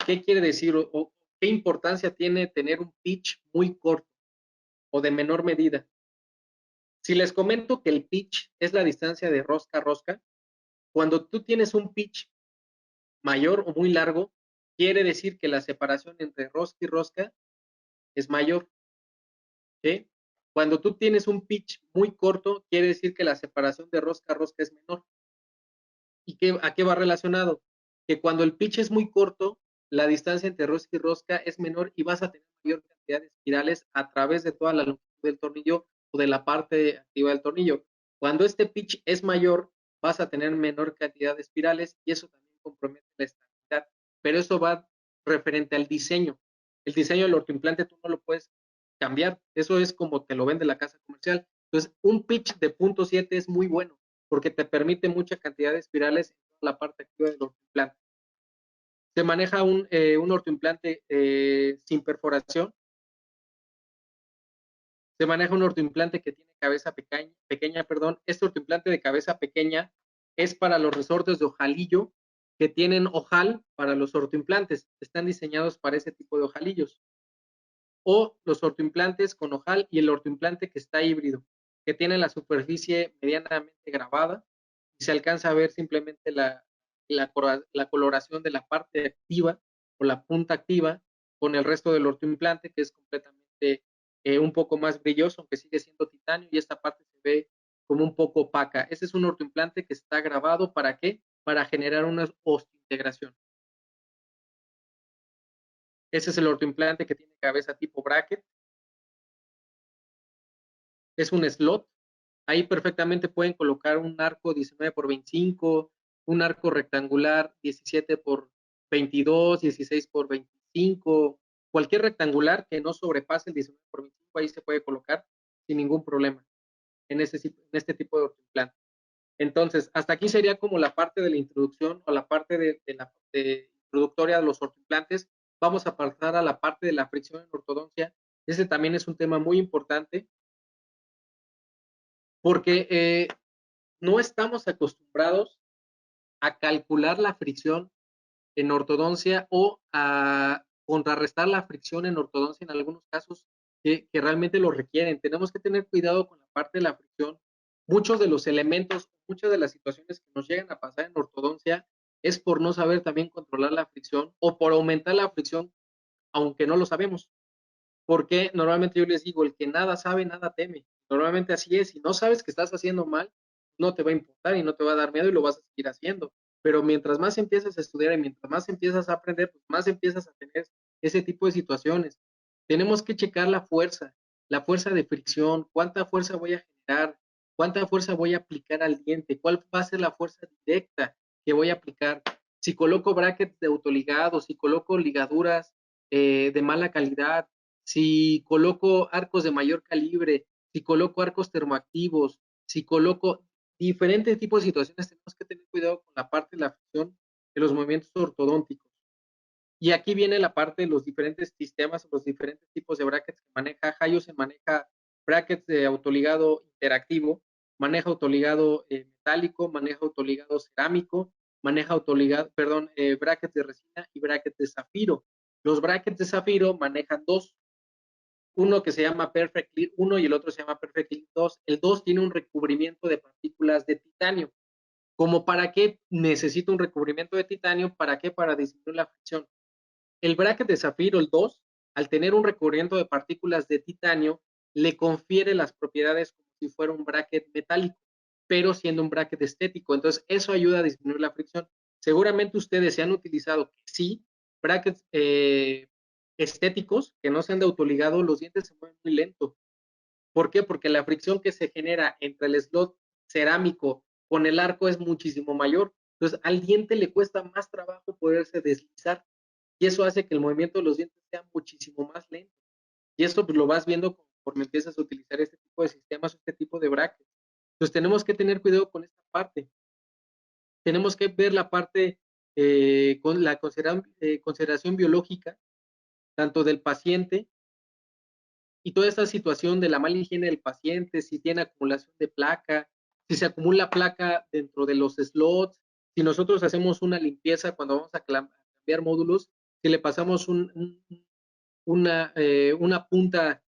¿Qué quiere decir o qué importancia tiene tener un pitch muy corto o de menor medida? Si les comento que el pitch es la distancia de rosca a rosca, cuando tú tienes un pitch mayor o muy largo, quiere decir que la separación entre rosca y rosca es mayor. ¿Sí? Cuando tú tienes un pitch muy corto, quiere decir que la separación de rosca a rosca es menor. ¿Y a qué va relacionado? Que cuando el pitch es muy corto, la distancia entre rosca y rosca es menor y vas a tener mayor cantidad de espirales a través de toda la longitud del tornillo o de la parte activa del tornillo. Cuando este pitch es mayor, vas a tener menor cantidad de espirales y eso también compromete la estabilidad. Pero eso va referente al diseño. El diseño del ortoimplante tú no lo puedes cambiar. Eso es como te lo vende la casa comercial. Entonces, un pitch de 0.7 es muy bueno porque te permite mucha cantidad de espirales en toda la parte activa del ortoimplante. Se maneja un ortoimplante sin perforación. Se maneja un ortoimplante que tiene cabeza pequeña. Este ortoimplante de cabeza pequeña es para los resortes de ojalillo que tienen ojal para los ortoimplantes. Están diseñados para ese tipo de ojalillos. o los ortoimplantes con ojal y el ortoimplante que está híbrido, que tiene la superficie medianamente grabada y se alcanza a ver simplemente la coloración de la parte activa o la punta activa con el resto del ortoimplante, que es completamente un poco más brilloso, aunque sigue siendo titanio, y esta parte se ve como un poco opaca. Ese es un ortoimplante que está grabado, ¿para qué? Para generar una osteointegración. Ese es el ortoimplante que tiene cabeza tipo bracket. Es un slot. Ahí perfectamente pueden colocar un arco 19 por 25, un arco rectangular 17 por 22, 16 por 25, cualquier rectangular que no sobrepase el 19 por 25, ahí se puede colocar sin ningún problema en este tipo de ortoimplante. Entonces, hasta aquí sería como la parte de la introducción o la parte de introductoria de los ortoimplantes. Vamos a pasar a la parte de la fricción en ortodoncia. Ese también es un tema muy importante porque no estamos acostumbrados a calcular la fricción en ortodoncia o a contrarrestar la fricción en ortodoncia en algunos casos que realmente lo requieren. Tenemos que tener cuidado con la parte de la fricción. Muchos de los elementos, muchas de las situaciones que nos llegan a pasar en ortodoncia es por no saber también controlar la fricción o por aumentar la fricción, aunque no lo sabemos. Porque normalmente yo les digo, el que nada sabe, nada teme. Normalmente así es. Si no sabes que estás haciendo mal, no te va a importar y no te va a dar miedo y lo vas a seguir haciendo. Pero mientras más empiezas a estudiar y mientras más empiezas a aprender, pues más empiezas a tener ese tipo de situaciones. Tenemos que checar la fuerza de fricción, cuánta fuerza voy a generar, cuánta fuerza voy a aplicar al diente, cuál va a ser la fuerza directa que voy a aplicar. Si coloco brackets de autoligados, si coloco ligaduras de mala calidad, si coloco arcos de mayor calibre, si coloco arcos termoactivos, si coloco diferentes tipos de situaciones, tenemos que tener cuidado con la parte de la fricción de los movimientos ortodónticos. Y aquí viene la parte de los diferentes sistemas, los diferentes tipos de brackets que maneja. Hayusen maneja brackets de autoligado interactivo, maneja autoligado metálico, maneja autoligado cerámico, maneja autoligado, perdón, brackets de resina y brackets de zafiro. Los brackets de zafiro manejan dos, uno que se llama Perfect Clear 1 y el otro se llama Perfect Clear 2. El 2 tiene un recubrimiento de partículas de titanio. ¿Como para qué necesito un recubrimiento de titanio? ¿Para qué? Para disminuir la fricción. El bracket de zafiro, el 2, al tener un recubrimiento de partículas de titanio, le confiere las propiedades como si fuera un bracket metálico, pero siendo un bracket estético. Entonces, eso ayuda a disminuir la fricción. Seguramente ustedes se han utilizado, sí, brackets estéticos que no sean de autoligado, los dientes se mueven muy lento. ¿Por qué? Porque la fricción que se genera entre el slot cerámico con el arco es muchísimo mayor. Entonces, al diente le cuesta más trabajo poderse deslizar y eso hace que el movimiento de los dientes sea muchísimo más lento. Y esto pues, lo vas viendo conforme empiezas a utilizar este tipo de sistemas, este tipo de brackets. Entonces, tenemos que tener cuidado con esta parte. Tenemos que ver la parte con la consideración biológica, tanto del paciente y toda esta situación de la mala higiene del paciente, si tiene acumulación de placa, si se acumula placa dentro de los slots, si nosotros hacemos una limpieza cuando vamos a cambiar módulos, si le pasamos una punta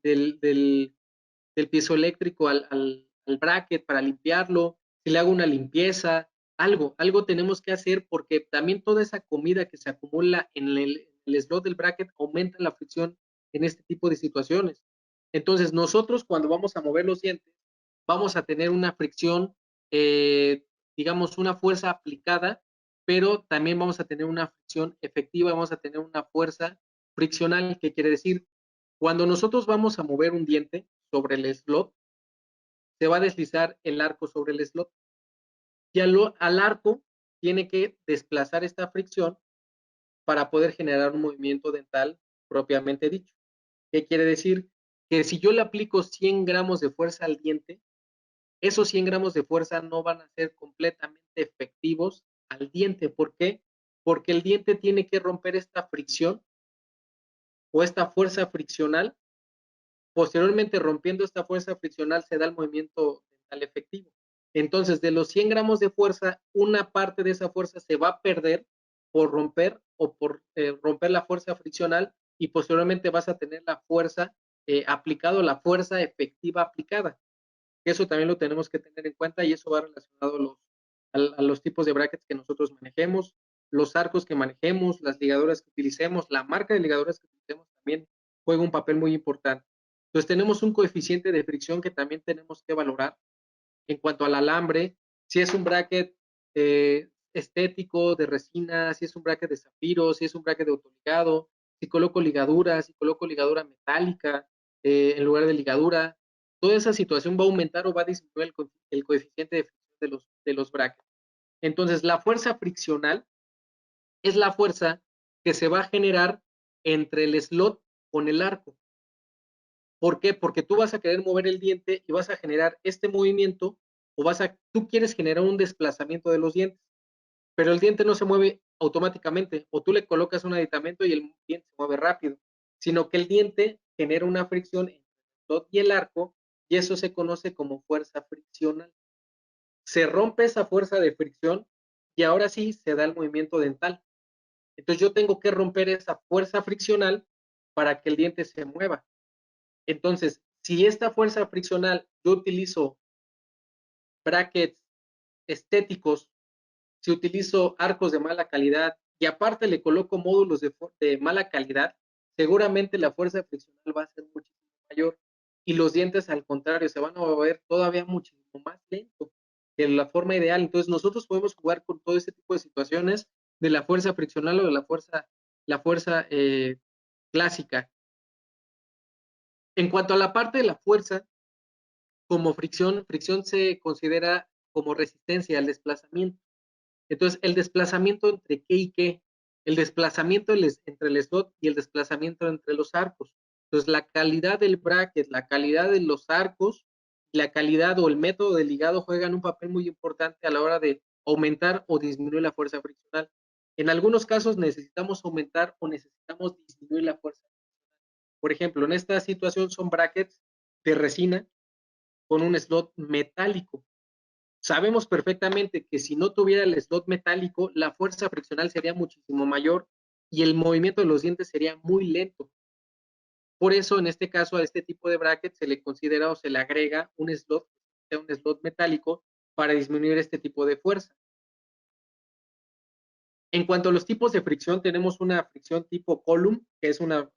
del piezoeléctrico al bracket para limpiarlo, si le hago una limpieza, algo tenemos que hacer porque también toda esa comida que se acumula en el slot del bracket aumenta la fricción en este tipo de situaciones. Entonces, nosotros cuando vamos a mover los dientes, vamos a tener una fricción, digamos, una fuerza aplicada, pero también vamos a tener una fricción efectiva, vamos a tener una fuerza friccional, que quiere decir, cuando nosotros vamos a mover un diente sobre el slot, se va a deslizar el arco sobre el slot. Y al arco tiene que desplazar esta fricción para poder generar un movimiento dental propiamente dicho. ¿Qué quiere decir? Que si yo le aplico 100 gramos de fuerza al diente, esos 100 gramos de fuerza no van a ser completamente efectivos al diente. ¿Por qué? Porque el diente tiene que romper esta fricción o esta fuerza friccional. Posteriormente, rompiendo esta fuerza friccional, se da el movimiento dental efectivo. Entonces, de los 100 gramos de fuerza, una parte de esa fuerza se va a perder por romper o por romper la fuerza friccional y posteriormente vas a tener la fuerza aplicado, la fuerza efectiva aplicada. Eso también lo tenemos que tener en cuenta y eso va relacionado a los tipos de brackets que nosotros manejemos, los arcos que manejemos, las ligaduras que utilicemos, la marca de ligaduras que utilicemos también juega un papel muy importante. Entonces tenemos un coeficiente de fricción que también tenemos que valorar en cuanto al alambre, si es un bracket estético de resina, si es un bracket de zafiro, si es un bracket de autoligado, si coloco ligadura metálica en lugar de ligadura, toda esa situación va a aumentar o va a disminuir el coeficiente de fricción de los brackets. Entonces, la fuerza friccional es la fuerza que se va a generar entre el slot con el arco. ¿Por qué? Porque tú vas a querer mover el diente y vas a generar este movimiento o tú quieres generar un desplazamiento de los dientes, pero el diente no se mueve automáticamente o tú le colocas un aditamento y el diente se mueve rápido, sino que el diente genera una fricción entre el slot y el arco y eso se conoce como fuerza friccional. Se rompe esa fuerza de fricción y ahora sí se da el movimiento dental. Entonces yo tengo que romper esa fuerza friccional para que el diente se mueva. Entonces, si esta fuerza friccional yo utilizo brackets estéticos, si utilizo arcos de mala calidad y aparte le coloco módulos de mala calidad, seguramente la fuerza friccional va a ser muchísimo mayor y los dientes al contrario se van a mover todavía muchísimo más lento que la forma ideal. Entonces nosotros podemos jugar con todo este tipo de situaciones de la fuerza friccional o de la fuerza clásica. En cuanto a la parte de la fuerza, como fricción se considera como resistencia al desplazamiento. Entonces, el desplazamiento entre qué y qué, el desplazamiento entre el slot y el desplazamiento entre los arcos. Entonces, la calidad del bracket, la calidad de los arcos, la calidad o el método de ligado juegan un papel muy importante a la hora de aumentar o disminuir la fuerza friccional. En algunos casos necesitamos aumentar o necesitamos disminuir la fuerza. Por ejemplo, en esta situación son brackets de resina con un slot metálico. Sabemos perfectamente que si no tuviera el slot metálico, la fuerza friccional sería muchísimo mayor y el movimiento de los dientes sería muy lento. Por eso, en este caso, a este tipo de bracket se le considera o se le agrega un slot metálico para disminuir este tipo de fuerza. En cuanto a los tipos de fricción, tenemos una fricción tipo column, que es una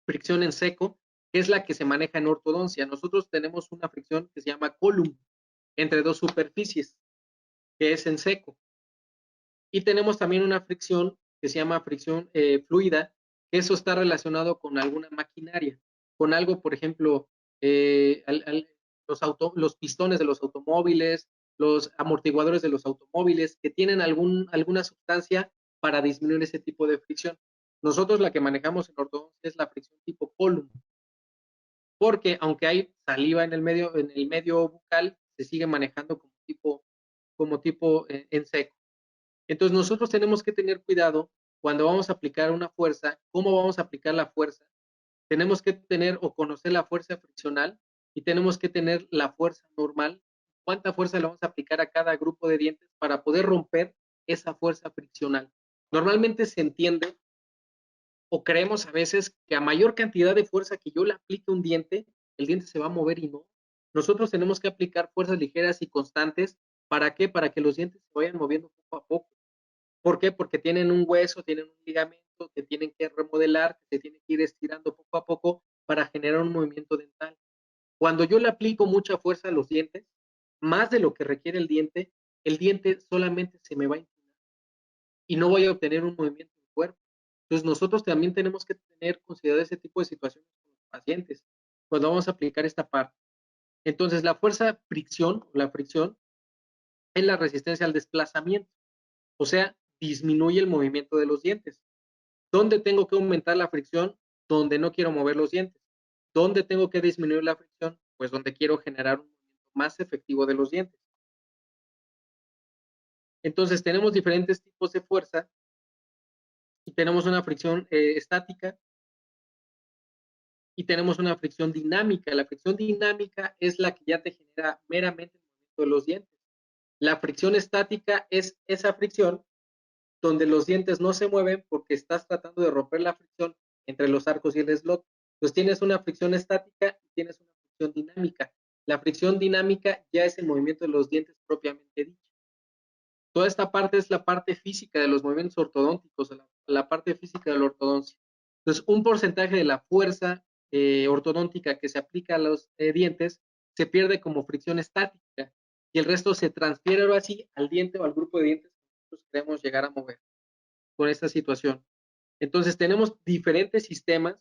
fricción en seco, que es la que se maneja en ortodoncia. Nosotros tenemos una fricción que se llama column entre dos superficies, que es en seco. Y tenemos también una fricción que se llama fricción fluida, que eso está relacionado con alguna maquinaria, con algo, por ejemplo, los pistones de los automóviles, los amortiguadores de los automóviles, que tienen alguna sustancia para disminuir ese tipo de fricción. Nosotros la que manejamos en ortodoncia es la fricción tipo column, porque aunque hay saliva en el medio bucal, se sigue manejando como tipo en seco. Entonces nosotros tenemos que tener cuidado cuando vamos a aplicar una fuerza, cómo vamos a aplicar la fuerza. Tenemos que tener o conocer la fuerza friccional y tenemos que tener la fuerza normal, cuánta fuerza le vamos a aplicar a cada grupo de dientes para poder romper esa fuerza friccional. Normalmente se entiende o creemos a veces que a mayor cantidad de fuerza que yo le aplique a un diente, el diente se va a mover y no. Nosotros tenemos que aplicar fuerzas ligeras y constantes. ¿Para qué? Para que los dientes se vayan moviendo poco a poco. ¿Por qué? Porque tienen un hueso, tienen un ligamento que tienen que remodelar, que se tienen que ir estirando poco a poco para generar un movimiento dental. Cuando yo le aplico mucha fuerza a los dientes, más de lo que requiere el diente solamente se me va a inclinar y no voy a obtener un movimiento del cuerpo. Entonces nosotros también tenemos que tener considerado ese tipo de situaciones con los pacientes cuando vamos a aplicar esta parte. Entonces la fuerza fricción o la fricción es la resistencia al desplazamiento, o sea, disminuye el movimiento de los dientes. ¿Dónde tengo que aumentar la fricción? Donde no quiero mover los dientes. ¿Dónde tengo que disminuir la fricción? Pues donde quiero generar un movimiento más efectivo de los dientes. Entonces tenemos diferentes tipos de fuerza y tenemos una fricción estática y tenemos una fricción dinámica. La fricción dinámica es la que ya te genera meramente el movimiento de los dientes. La fricción estática es esa fricción donde los dientes no se mueven porque estás tratando de romper la fricción entre los arcos y el slot. Pues tienes una fricción estática y tienes una fricción dinámica. La fricción dinámica ya es el movimiento de los dientes propiamente dicho. Toda esta parte es la parte física de los movimientos ortodónticos, la parte física de la ortodoncia. Entonces, un porcentaje de la fuerza ortodóntica que se aplica a los dientes se pierde como fricción estática y el resto se transfiere ahora sí al diente o al grupo de dientes que nosotros queremos llegar a mover con esta situación. Entonces, tenemos diferentes sistemas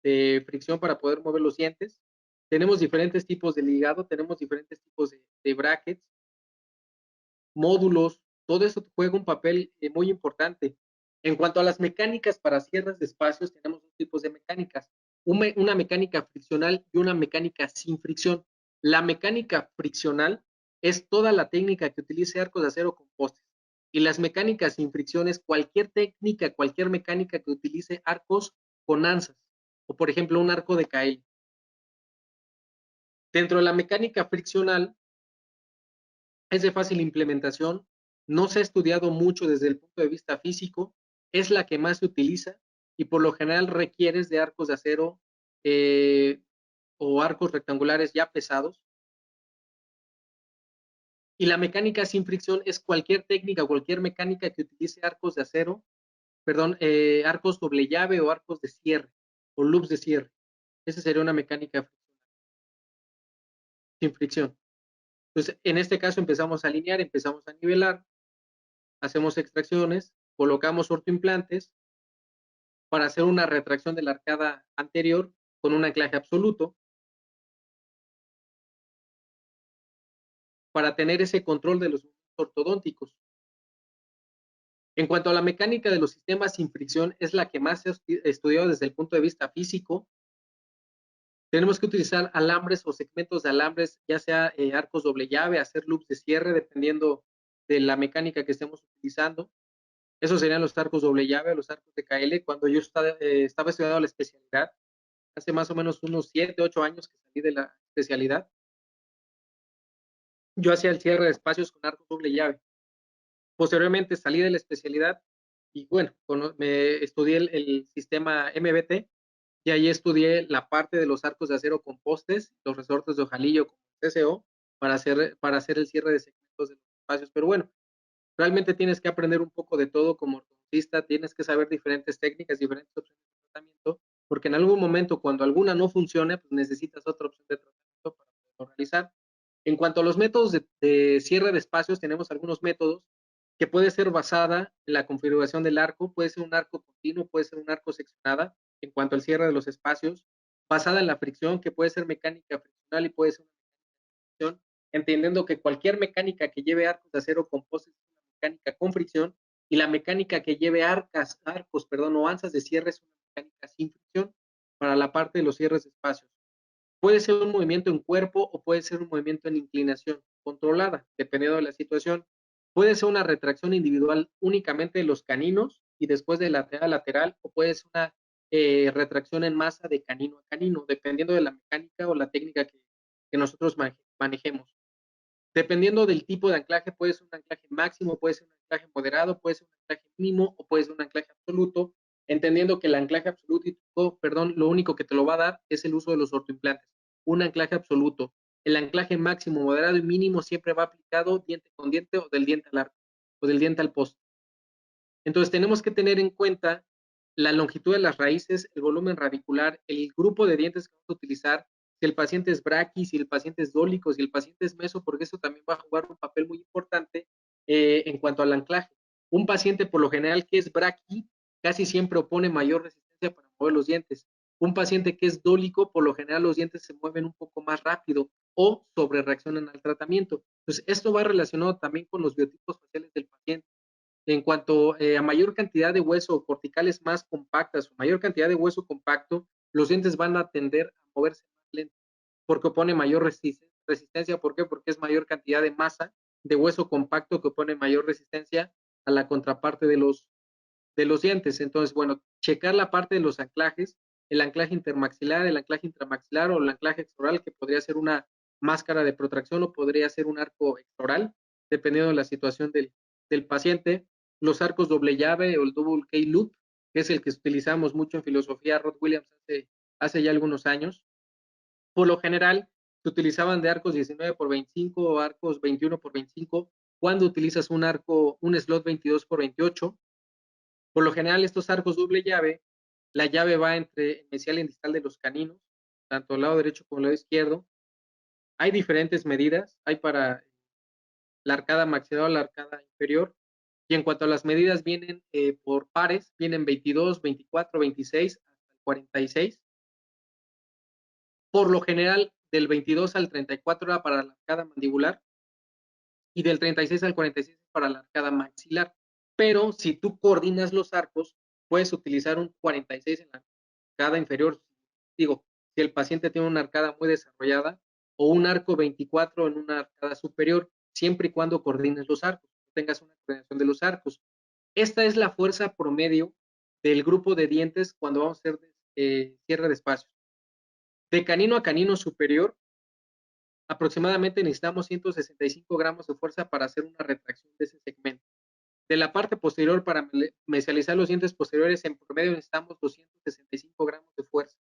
de fricción para poder mover los dientes. Tenemos diferentes tipos de ligado, tenemos diferentes tipos de brackets, módulos, todo eso juega un papel muy importante. En cuanto a las mecánicas para cierres de espacios, tenemos dos tipos de mecánicas, una mecánica friccional y una mecánica sin fricción. La mecánica friccional es toda la técnica que utilice arcos de acero con postes. Y las mecánicas sin fricción es cualquier técnica, cualquier mecánica que utilice arcos con anzas, o por ejemplo un arco de KL. Dentro de la mecánica friccional es de fácil implementación, no se ha estudiado mucho desde el punto de vista físico, es la que más se utiliza y por lo general requieres de arcos de acero o arcos rectangulares ya pesados. Y la mecánica sin fricción es cualquier técnica, cualquier mecánica que utilice arcos de acero, perdón, arcos doble llave o arcos de cierre o loops de cierre. Esa sería una mecánica sin fricción. Entonces, en este caso empezamos a alinear, empezamos a nivelar, hacemos extracciones, colocamos ortoimplantes para hacer una retracción de la arcada anterior con un anclaje absoluto, para tener ese control de los ortodónticos. En cuanto a la mecánica de los sistemas sin fricción, es la que más se ha estudiado desde el punto de vista físico. Tenemos que utilizar alambres o segmentos de alambres, ya sea arcos doble llave, hacer loops de cierre, dependiendo de la mecánica que estemos utilizando. Esos serían los arcos doble llave, los arcos de KL. Cuando yo estaba estudiando la especialidad, hace más o menos unos 7, 8 años que salí de la especialidad, yo hacía el cierre de espacios con arcos doble llave. Posteriormente salí de la especialidad y bueno, me estudié el sistema MBT y ahí estudié la parte de los arcos de acero con postes, los resortes de hojalillo con CCO para hacer el cierre de segmentos de los espacios. Pero bueno, realmente tienes que aprender un poco de todo como ortodoncista, tienes que saber diferentes técnicas, diferentes opciones de tratamiento, porque en algún momento cuando alguna no funcione, pues necesitas otra opción de tratamiento para poderlo realizar. En cuanto a los métodos de cierre de espacios, tenemos algunos métodos que puede ser basada en la configuración del arco, puede ser un arco continuo, puede ser un arco seccionada, en cuanto al cierre de los espacios, basada en la fricción, que puede ser mecánica friccional y puede ser una fricción, entendiendo que cualquier mecánica que lleve arcos de acero con postes es una mecánica con fricción, y la mecánica que lleve arcos, o anzas de cierre es una mecánica sin fricción para la parte de los cierres de espacios. Puede ser un movimiento en cuerpo o puede ser un movimiento en inclinación controlada, dependiendo de la situación. Puede ser una retracción individual únicamente de los caninos y después de lateral a lateral, o puede ser una retracción en masa de canino a canino, dependiendo de la mecánica o la técnica que nosotros manejemos. Dependiendo del tipo de anclaje, puede ser un anclaje máximo, puede ser un anclaje moderado, puede ser un anclaje mínimo o puede ser un anclaje absoluto, entendiendo que el anclaje absoluto, perdón, lo único que te lo va a dar es el uso de los ortoimplantes. Un anclaje absoluto. El anclaje máximo, moderado y mínimo siempre va aplicado diente con diente o del diente al arco o del diente al poste. Entonces tenemos que tener en cuenta la longitud de las raíces, el volumen radicular, el grupo de dientes que vamos a utilizar, si el paciente es braqui, si el paciente es dólico, si el paciente es meso, porque eso también va a jugar un papel muy importante en cuanto al anclaje. Un paciente por lo general que es braqui casi siempre opone mayor resistencia para mover los dientes. Un paciente que es dólico, por lo general los dientes se mueven un poco más rápido o sobre reaccionan al tratamiento. Entonces, esto va relacionado también con los biotipos faciales del paciente. En cuanto a mayor cantidad de hueso corticales más compactas o mayor cantidad de hueso compacto, los dientes van a tender a moverse más lento porque opone mayor resistencia. ¿Por qué? Porque es mayor cantidad de masa de hueso compacto que opone mayor resistencia a la contraparte de los dientes. Entonces, bueno, checar la parte de los anclajes, el anclaje intermaxilar, el anclaje intramaxilar o el anclaje exoral, que podría ser una máscara de protracción o podría ser un arco exoral, dependiendo de la situación del paciente. Los arcos doble llave o el double K loop, que es el que utilizamos mucho en filosofía, Rod Williams hace ya algunos años. Por lo general, se utilizaban de arcos 19 por 25 o arcos 21 por 25 cuando utilizas un arco, un slot 22 por 28. Por lo general, estos arcos doble llave, la llave va entre el mesial y el distal de los caninos, tanto el lado derecho como el lado izquierdo. Hay diferentes medidas, hay para la arcada maxilar o la arcada inferior. Y en cuanto a las medidas, vienen por pares, vienen 22, 24, 26 hasta el 46. Por lo general, del 22 al 34 era para la arcada mandibular y del 36 al 46 para la arcada maxilar. Pero si tú coordinas los arcos, puedes utilizar un 46 en la arcada inferior. Digo, si el paciente tiene una arcada muy desarrollada, o un arco 24 en una arcada superior, siempre y cuando coordines los arcos, tengas una coordinación de los arcos. Esta es la fuerza promedio del grupo de dientes cuando vamos a hacer cierre de espacios. De canino a canino superior, aproximadamente necesitamos 165 gramos de fuerza para hacer una retracción de ese segmento. De la parte posterior, para mesializar los dientes posteriores, en promedio necesitamos 265 gramos de fuerza.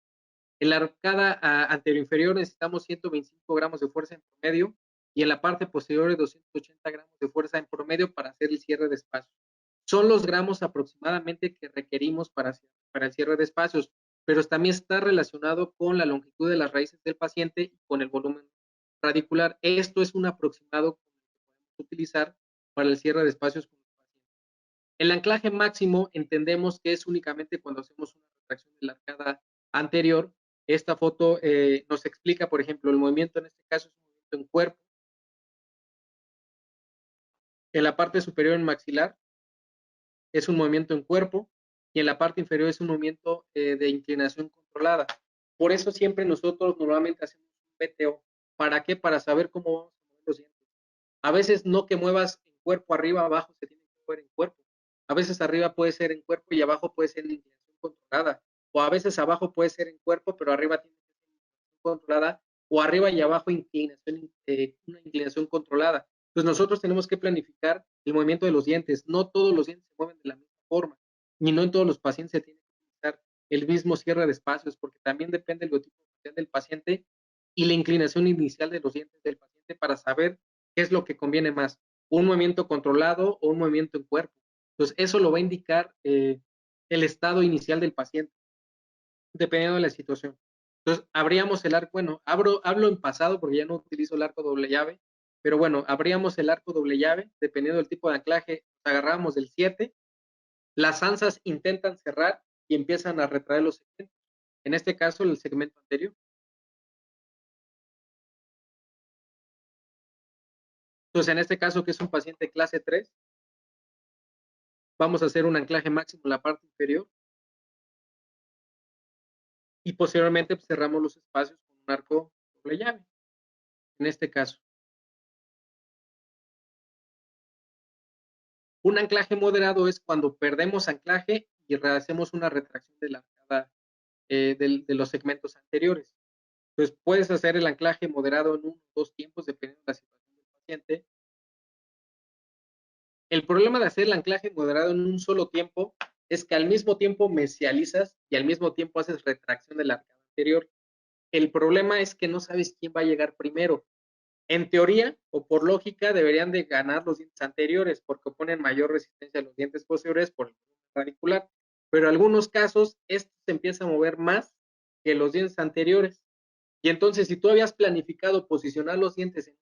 En la arcada anterior inferior necesitamos 125 gramos de fuerza en promedio y en la parte posterior 280 gramos de fuerza en promedio para hacer el cierre de espacios. Son los gramos aproximadamente que requerimos para el cierre de espacios, pero también está relacionado con la longitud de las raíces del paciente y con el volumen radicular. Esto es un aproximado que podemos utilizar para el cierre de espacios con los pacientes. El anclaje máximo entendemos que es únicamente cuando hacemos una retracción de la arcada anterior. Esta foto nos explica, por ejemplo, el movimiento en este caso es un movimiento en cuerpo. En la parte superior en maxilar es un movimiento en cuerpo y en la parte inferior es un movimiento de inclinación controlada. Por eso siempre nosotros normalmente hacemos un PTO. ¿Para qué? Para saber cómo vamos a mover los dientes. A veces no que muevas en cuerpo arriba, abajo se tiene que mover en cuerpo. A veces arriba puede ser en cuerpo y abajo puede ser en inclinación controlada. O a veces abajo puede ser en cuerpo, pero arriba tiene que ser en inclinación controlada. O arriba y abajo una inclinación controlada. Entonces nosotros tenemos que planificar el movimiento de los dientes. No todos los dientes se mueven de la misma forma. Ni no en todos los pacientes se tiene que utilizar el mismo cierre de espacios, porque también depende del tipo del paciente y la inclinación inicial de los dientes del paciente para saber qué es lo que conviene más, un movimiento controlado o un movimiento en cuerpo. Entonces, eso lo va a indicar el estado inicial del paciente, dependiendo de la situación. Entonces, abríamos el arco, bueno, hablo en pasado porque ya no utilizo el arco doble llave, pero bueno, abríamos el arco doble llave, dependiendo del tipo de anclaje, agarramos del 7, las anzas intentan cerrar y empiezan a retraer los segmentos. En este caso, el segmento anterior. Entonces, en este caso, que es un paciente clase 3, vamos a hacer un anclaje máximo en la parte inferior y posteriormente pues, cerramos los espacios con un arco doble llave, en este caso. Un anclaje moderado es cuando perdemos anclaje y hacemos una retracción de la arcada de los segmentos anteriores. Entonces, puedes hacer el anclaje moderado en 1 o 2 tiempos, dependiendo de la situación del paciente. El problema de hacer el anclaje moderado en un solo tiempo es que al mismo tiempo mesializas y al mismo tiempo haces retracción de la arcada anterior. El problema es que no sabes quién va a llegar primero. En teoría o por lógica deberían de ganar los dientes anteriores porque oponen mayor resistencia a los dientes posteriores por el radicular, pero en algunos casos esto se empieza a mover más que los dientes anteriores. Y entonces si tú habías planificado posicionar los dientes en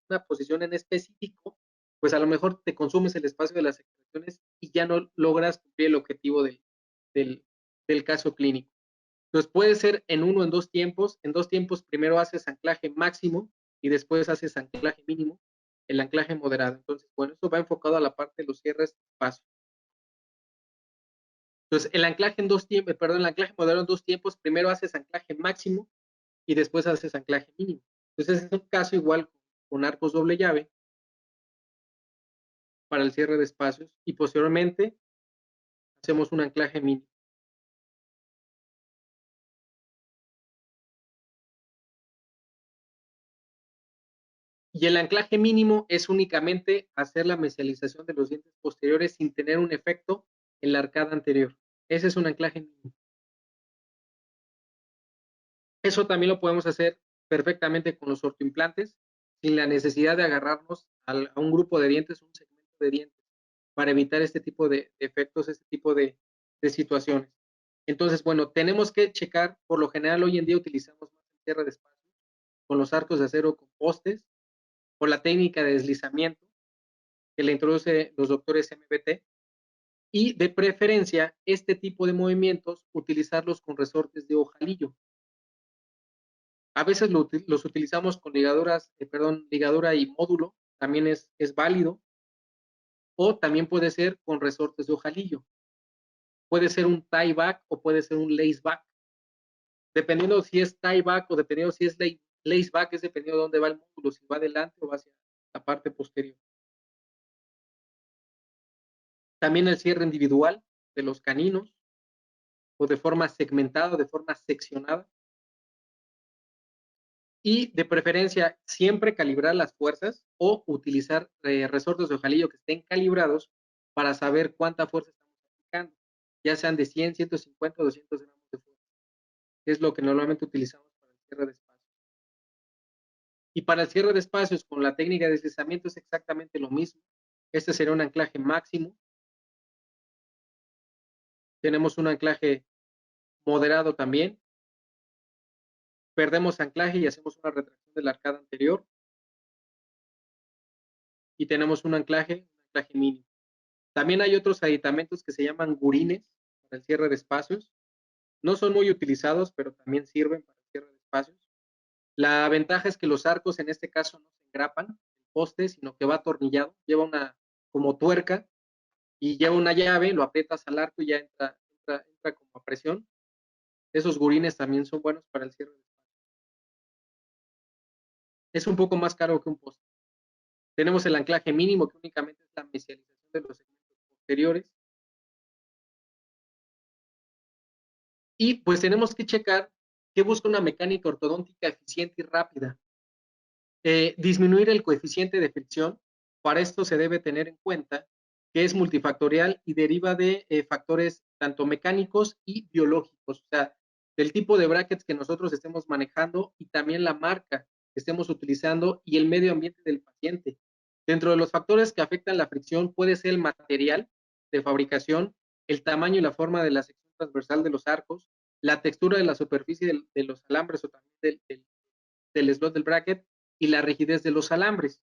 una posición en específico, pues a lo mejor te consumes el espacio de las extracciones y ya no logras cumplir el objetivo del, del caso clínico. Entonces puede ser en 1 o en 2 tiempos. En 2 tiempos primero haces anclaje máximo y después haces anclaje mínimo, el anclaje moderado. Entonces, bueno, eso va enfocado a la parte de los cierres de espacio. Entonces, el anclaje en 2 tiempos, perdón, el anclaje moderado en 2 tiempos, primero haces anclaje máximo y después haces anclaje mínimo. Entonces, es un caso igual con arcos doble llave para el cierre de espacios y posteriormente hacemos un anclaje mínimo. Y el anclaje mínimo es únicamente hacer la mesialización de los dientes posteriores sin tener un efecto en la arcada anterior. Ese es un anclaje mínimo. Eso también lo podemos hacer perfectamente con los ortoimplantes, sin la necesidad de agarrarnos a un grupo de dientes, un segmento de dientes, para evitar este tipo de efectos, este tipo de situaciones. Entonces, bueno, tenemos que checar, por lo general hoy en día utilizamos más el cierre de espacio con los arcos de acero con postes, o la técnica de deslizamiento que le introduce los doctores MBT, y de preferencia este tipo de movimientos utilizarlos con resortes de ojalillo. A veces los utilizamos con ligaduras, ligadura y módulo, también es válido, o también puede ser con resortes de ojalillo. Puede ser un tie back o puede ser un lace back. Dependiendo si es tie back o dependiendo si es lace back, es dependiendo de dónde va el módulo, si va adelante o va hacia la parte posterior. También el cierre individual de los caninos, o de forma segmentada, de forma seccionada. Y de preferencia siempre calibrar las fuerzas o utilizar resortes de ojalillo que estén calibrados para saber cuánta fuerza estamos aplicando, ya sean de 100, 150 o 200 gramos de fuerza. Es lo que normalmente utilizamos para el cierre de espacios. Y para el cierre de espacios con la técnica de deslizamiento es exactamente lo mismo. Este sería un anclaje máximo. Tenemos un anclaje moderado también. Perdemos anclaje y hacemos una retracción de la arcada anterior. Y tenemos un anclaje mínimo. También hay otros aditamentos que se llaman gurines para el cierre de espacios. No son muy utilizados, pero también sirven para el cierre de espacios. La ventaja es que los arcos en este caso no se engrapan el poste, sino que va atornillado, lleva una como tuerca y lleva una llave, lo aprietas al arco y ya entra como a presión. Esos gurines también son buenos para el cierre de espacios. Es un poco más caro que un poste. Tenemos el anclaje mínimo, que únicamente es la mesialización de los segmentos posteriores. Y pues tenemos que checar qué busca una mecánica ortodóntica eficiente y rápida. Disminuir el coeficiente de fricción. Para esto se debe tener en cuenta que es multifactorial y deriva de factores tanto mecánicos y biológicos, o sea, del tipo de brackets que nosotros estemos manejando y también la marca que estemos utilizando y el medio ambiente del paciente. Dentro de los factores que afectan la fricción puede ser el material de fabricación, el tamaño y la forma de la sección transversal de los arcos, la textura de la superficie de los alambres o también del slot del bracket y la rigidez de los alambres.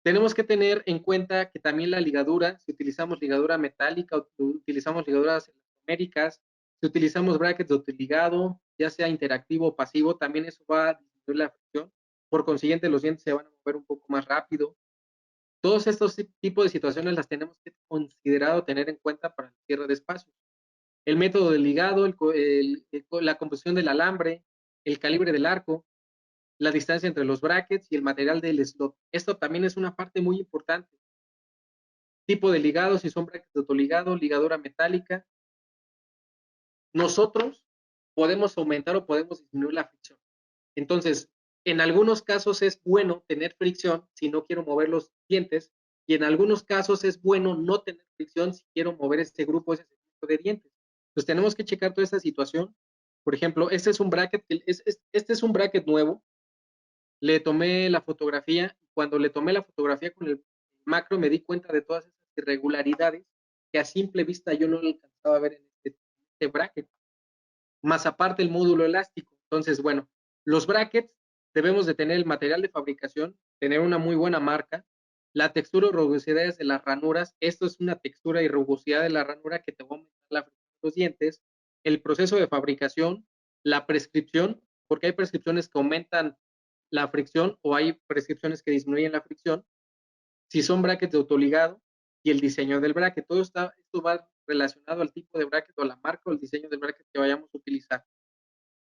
Tenemos que tener en cuenta que también la ligadura, si utilizamos ligadura metálica o utilizamos ligaduras elastoméricas, si utilizamos brackets de autoligado, ya sea interactivo o pasivo, también eso va a disminuir la fricción. Por consiguiente, los dientes se van a mover un poco más rápido. Todos estos tipos de situaciones las tenemos que considerar o tener en cuenta para el cierre de espacios. El método de ligado, la composición del alambre, el calibre del arco, la distancia entre los brackets y el material del slot. Esto también es una parte muy importante. Tipo de ligado, si son brackets de autoligado, ligadura metálica. Nosotros podemos aumentar o podemos disminuir la fricción. Entonces, en algunos casos es bueno tener fricción si no quiero mover los dientes, y en algunos casos es bueno no tener fricción si quiero mover este grupo, ese segmento de dientes. Entonces tenemos que checar toda esta situación. Por ejemplo, este es un bracket, este es un bracket nuevo. Le tomé la fotografía. Cuando le tomé la fotografía con el macro me di cuenta de todas esas irregularidades que a simple vista yo no lo alcanzaba a ver en este bracket. Más aparte el módulo elástico. Entonces, bueno, los brackets debemos de tener el material de fabricación, tener una muy buena marca, la textura y rugosidades de las ranuras. Esto es una textura y rugosidad de la ranura que te va a aumentar la fricción de los dientes. El proceso de fabricación, la prescripción, porque hay prescripciones que aumentan la fricción o hay prescripciones que disminuyen la fricción, si son brackets de autoligado y el diseño del bracket. Esto va relacionado al tipo de bracket o la marca o el diseño del bracket que vayamos a utilizar.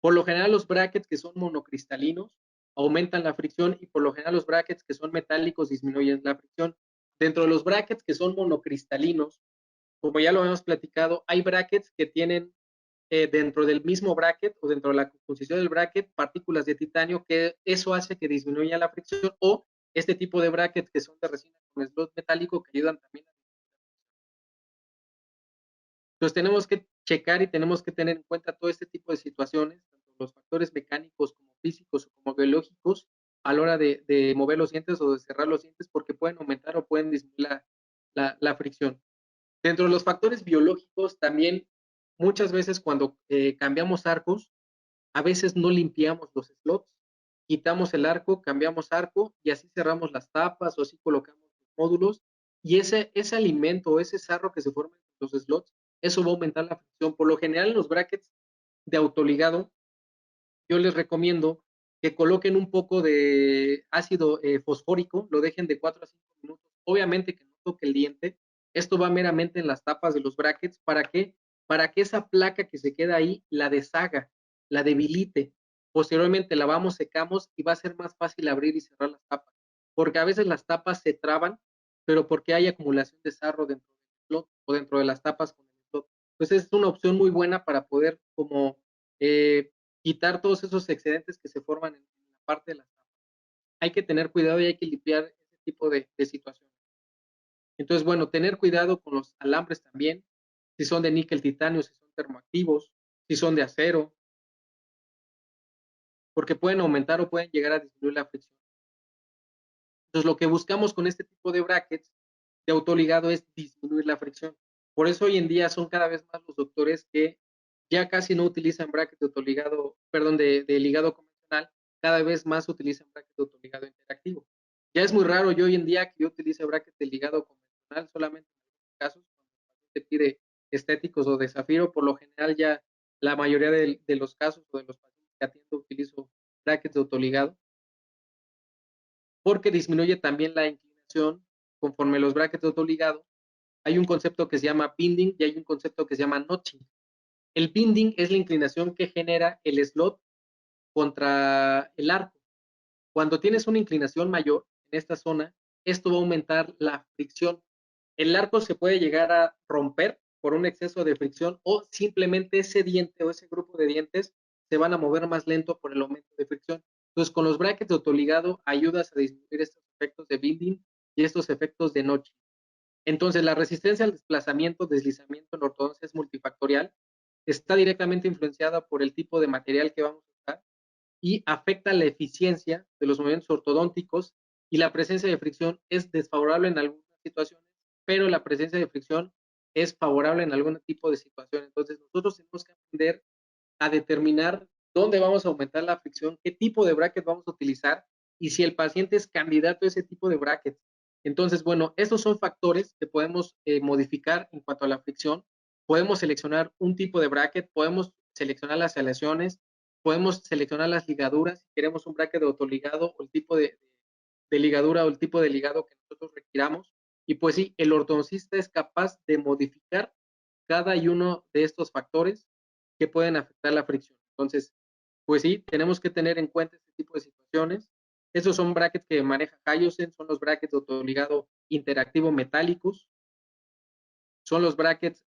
Por lo general los brackets que son monocristalinos aumentan la fricción y por lo general los brackets que son metálicos disminuyen la fricción. Dentro de los brackets que son monocristalinos, como ya lo hemos platicado, hay brackets que tienen dentro del mismo bracket o dentro de la composición del bracket partículas de titanio, que eso hace que disminuya la fricción, o este tipo de brackets que son de resina con slot metálico que ayudan también a Entonces tenemos que checar y tenemos que tener en cuenta todo este tipo de situaciones, tanto los factores mecánicos como físicos o como biológicos, a la hora de mover los dientes o de cerrar los dientes, porque pueden aumentar o pueden disminuir la fricción. Dentro de los factores biológicos, también muchas veces cuando cambiamos arcos, a veces no limpiamos los slots, quitamos el arco, cambiamos arco y así cerramos las tapas o así colocamos los módulos y ese alimento, ese sarro que se forma en los slots, eso va a aumentar la fricción. Por lo general en los brackets de autoligado, yo les recomiendo que coloquen un poco de ácido fosfórico, lo dejen de 4 a 5 minutos, obviamente que no toque el diente, esto va meramente en las tapas de los brackets, ¿para qué? Para que esa placa que se queda ahí la deshaga, la debilite, posteriormente lavamos, secamos y va a ser más fácil abrir y cerrar las tapas, porque a veces las tapas se traban, pero porque hay acumulación de sarro dentro del slot o dentro de las tapas con el slot. Entonces es una opción muy buena para poder como quitar todos esos excedentes que se forman en la parte de las tapas. Hay que tener cuidado y hay que limpiar ese tipo de situaciones. Entonces, bueno, tener cuidado con los alambres también, si son de níquel, titanio, si son termoactivos, si son de acero, porque pueden aumentar o pueden llegar a disminuir la fricción. Entonces, lo que buscamos con este tipo de brackets de autoligado es disminuir la fricción. Por eso hoy en día son cada vez más los doctores que ya casi no utilizan brackets de autoligado, perdón, de ligado convencional, cada vez más utilizan brackets de autoligado interactivo. Ya es muy raro yo hoy en día que yo utilice brackets de ligado convencional, solamente en algunos casos, cuando el paciente pide estéticos o de zafiro, por lo general ya la mayoría de los casos o de los pacientes que atiendo utilizo brackets de autoligado porque disminuye también la inclinación conforme los brackets de autoligado. Hay un concepto que se llama binding y hay un concepto que se llama notching. El binding es la inclinación que genera el slot contra el arco. Cuando tienes una inclinación mayor en esta zona, esto va a aumentar la fricción. El arco se puede llegar a romper por un exceso de fricción o simplemente ese diente o ese grupo de dientes se van a mover más lento por el aumento de fricción. Entonces, con los brackets de autoligado ayudas a disminuir estos efectos de binding y estos efectos de notching. Entonces, la resistencia al desplazamiento, deslizamiento en ortodoncia es multifactorial, está directamente influenciada por el tipo de material que vamos a usar y afecta la eficiencia de los movimientos ortodónticos y la presencia de fricción es desfavorable en algunas situaciones, pero la presencia de fricción es favorable en algún tipo de situación. Entonces, nosotros tenemos que aprender a determinar dónde vamos a aumentar la fricción, qué tipo de bracket vamos a utilizar y si el paciente es candidato a ese tipo de bracket. Entonces, bueno, estos son factores que podemos modificar en cuanto a la fricción. Podemos seleccionar un tipo de bracket, podemos seleccionar las aleaciones, podemos seleccionar las ligaduras, si queremos un bracket de autoligado o el tipo de ligadura o el tipo de ligado que nosotros requiramos. Y pues sí, el ortodoncista es capaz de modificar cada uno de estos factores que pueden afectar la fricción. Entonces, pues sí, tenemos que tener en cuenta este tipo de situaciones. Estos son brackets que maneja Hyosen, son los brackets de autoligado interactivo metálicos, son los brackets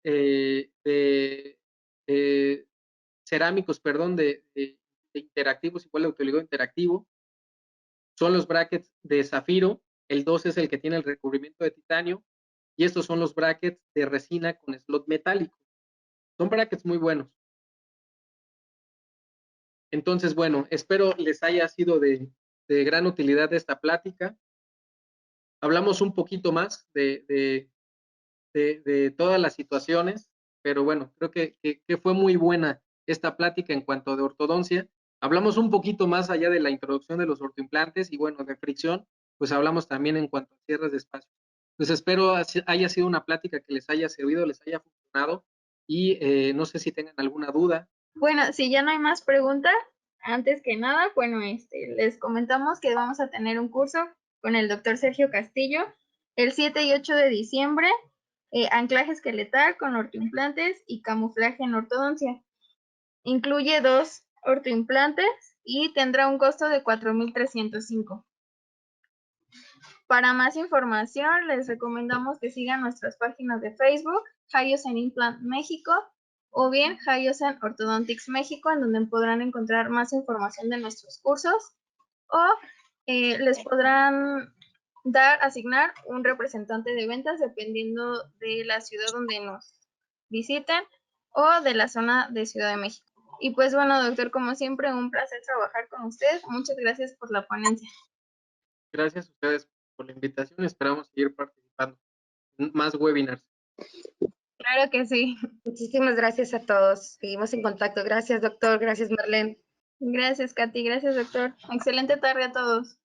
cerámicos, perdón, de interactivos, igual de autoligado interactivo, son los brackets de zafiro, el 2 es el que tiene el recubrimiento de titanio, y estos son los brackets de resina con slot metálico. Son brackets muy buenos. Entonces, bueno, espero les haya sido de gran utilidad esta plática. Hablamos un poquito más de todas las situaciones, pero bueno, creo que fue muy buena esta plática en cuanto a de ortodoncia. Hablamos un poquito más allá de la introducción de los ortoimplantes y bueno, de fricción, pues hablamos también en cuanto a cierres de espacio. Pues espero haya sido una plática que les haya servido, les haya funcionado y no sé si tengan alguna duda. Bueno, si ya no hay más preguntas, antes que nada, bueno, les comentamos que vamos a tener un curso con el doctor Sergio Castillo el 7 y 8 de diciembre, anclaje esqueletal con ortoimplantes y camuflaje en ortodoncia. Incluye 2 ortoimplantes y tendrá un costo de 4,305. Para más información, les recomendamos que sigan nuestras páginas de Facebook, Hyosen Implant México, o bien Hyosen Orthodontics México, en donde podrán encontrar más información de nuestros cursos, o les podrán asignar un representante de ventas dependiendo de la ciudad donde visiten o de la zona de Ciudad de México. Y pues bueno, doctor, como siempre, un placer trabajar con usted. Muchas gracias por la ponencia. Gracias a ustedes por la invitación. Esperamos seguir participando en más webinars. Claro que sí. Muchísimas gracias a todos. Seguimos en contacto. Gracias, doctor. Gracias, Marlene. Gracias, Katy. Gracias, doctor. Excelente tarde a todos.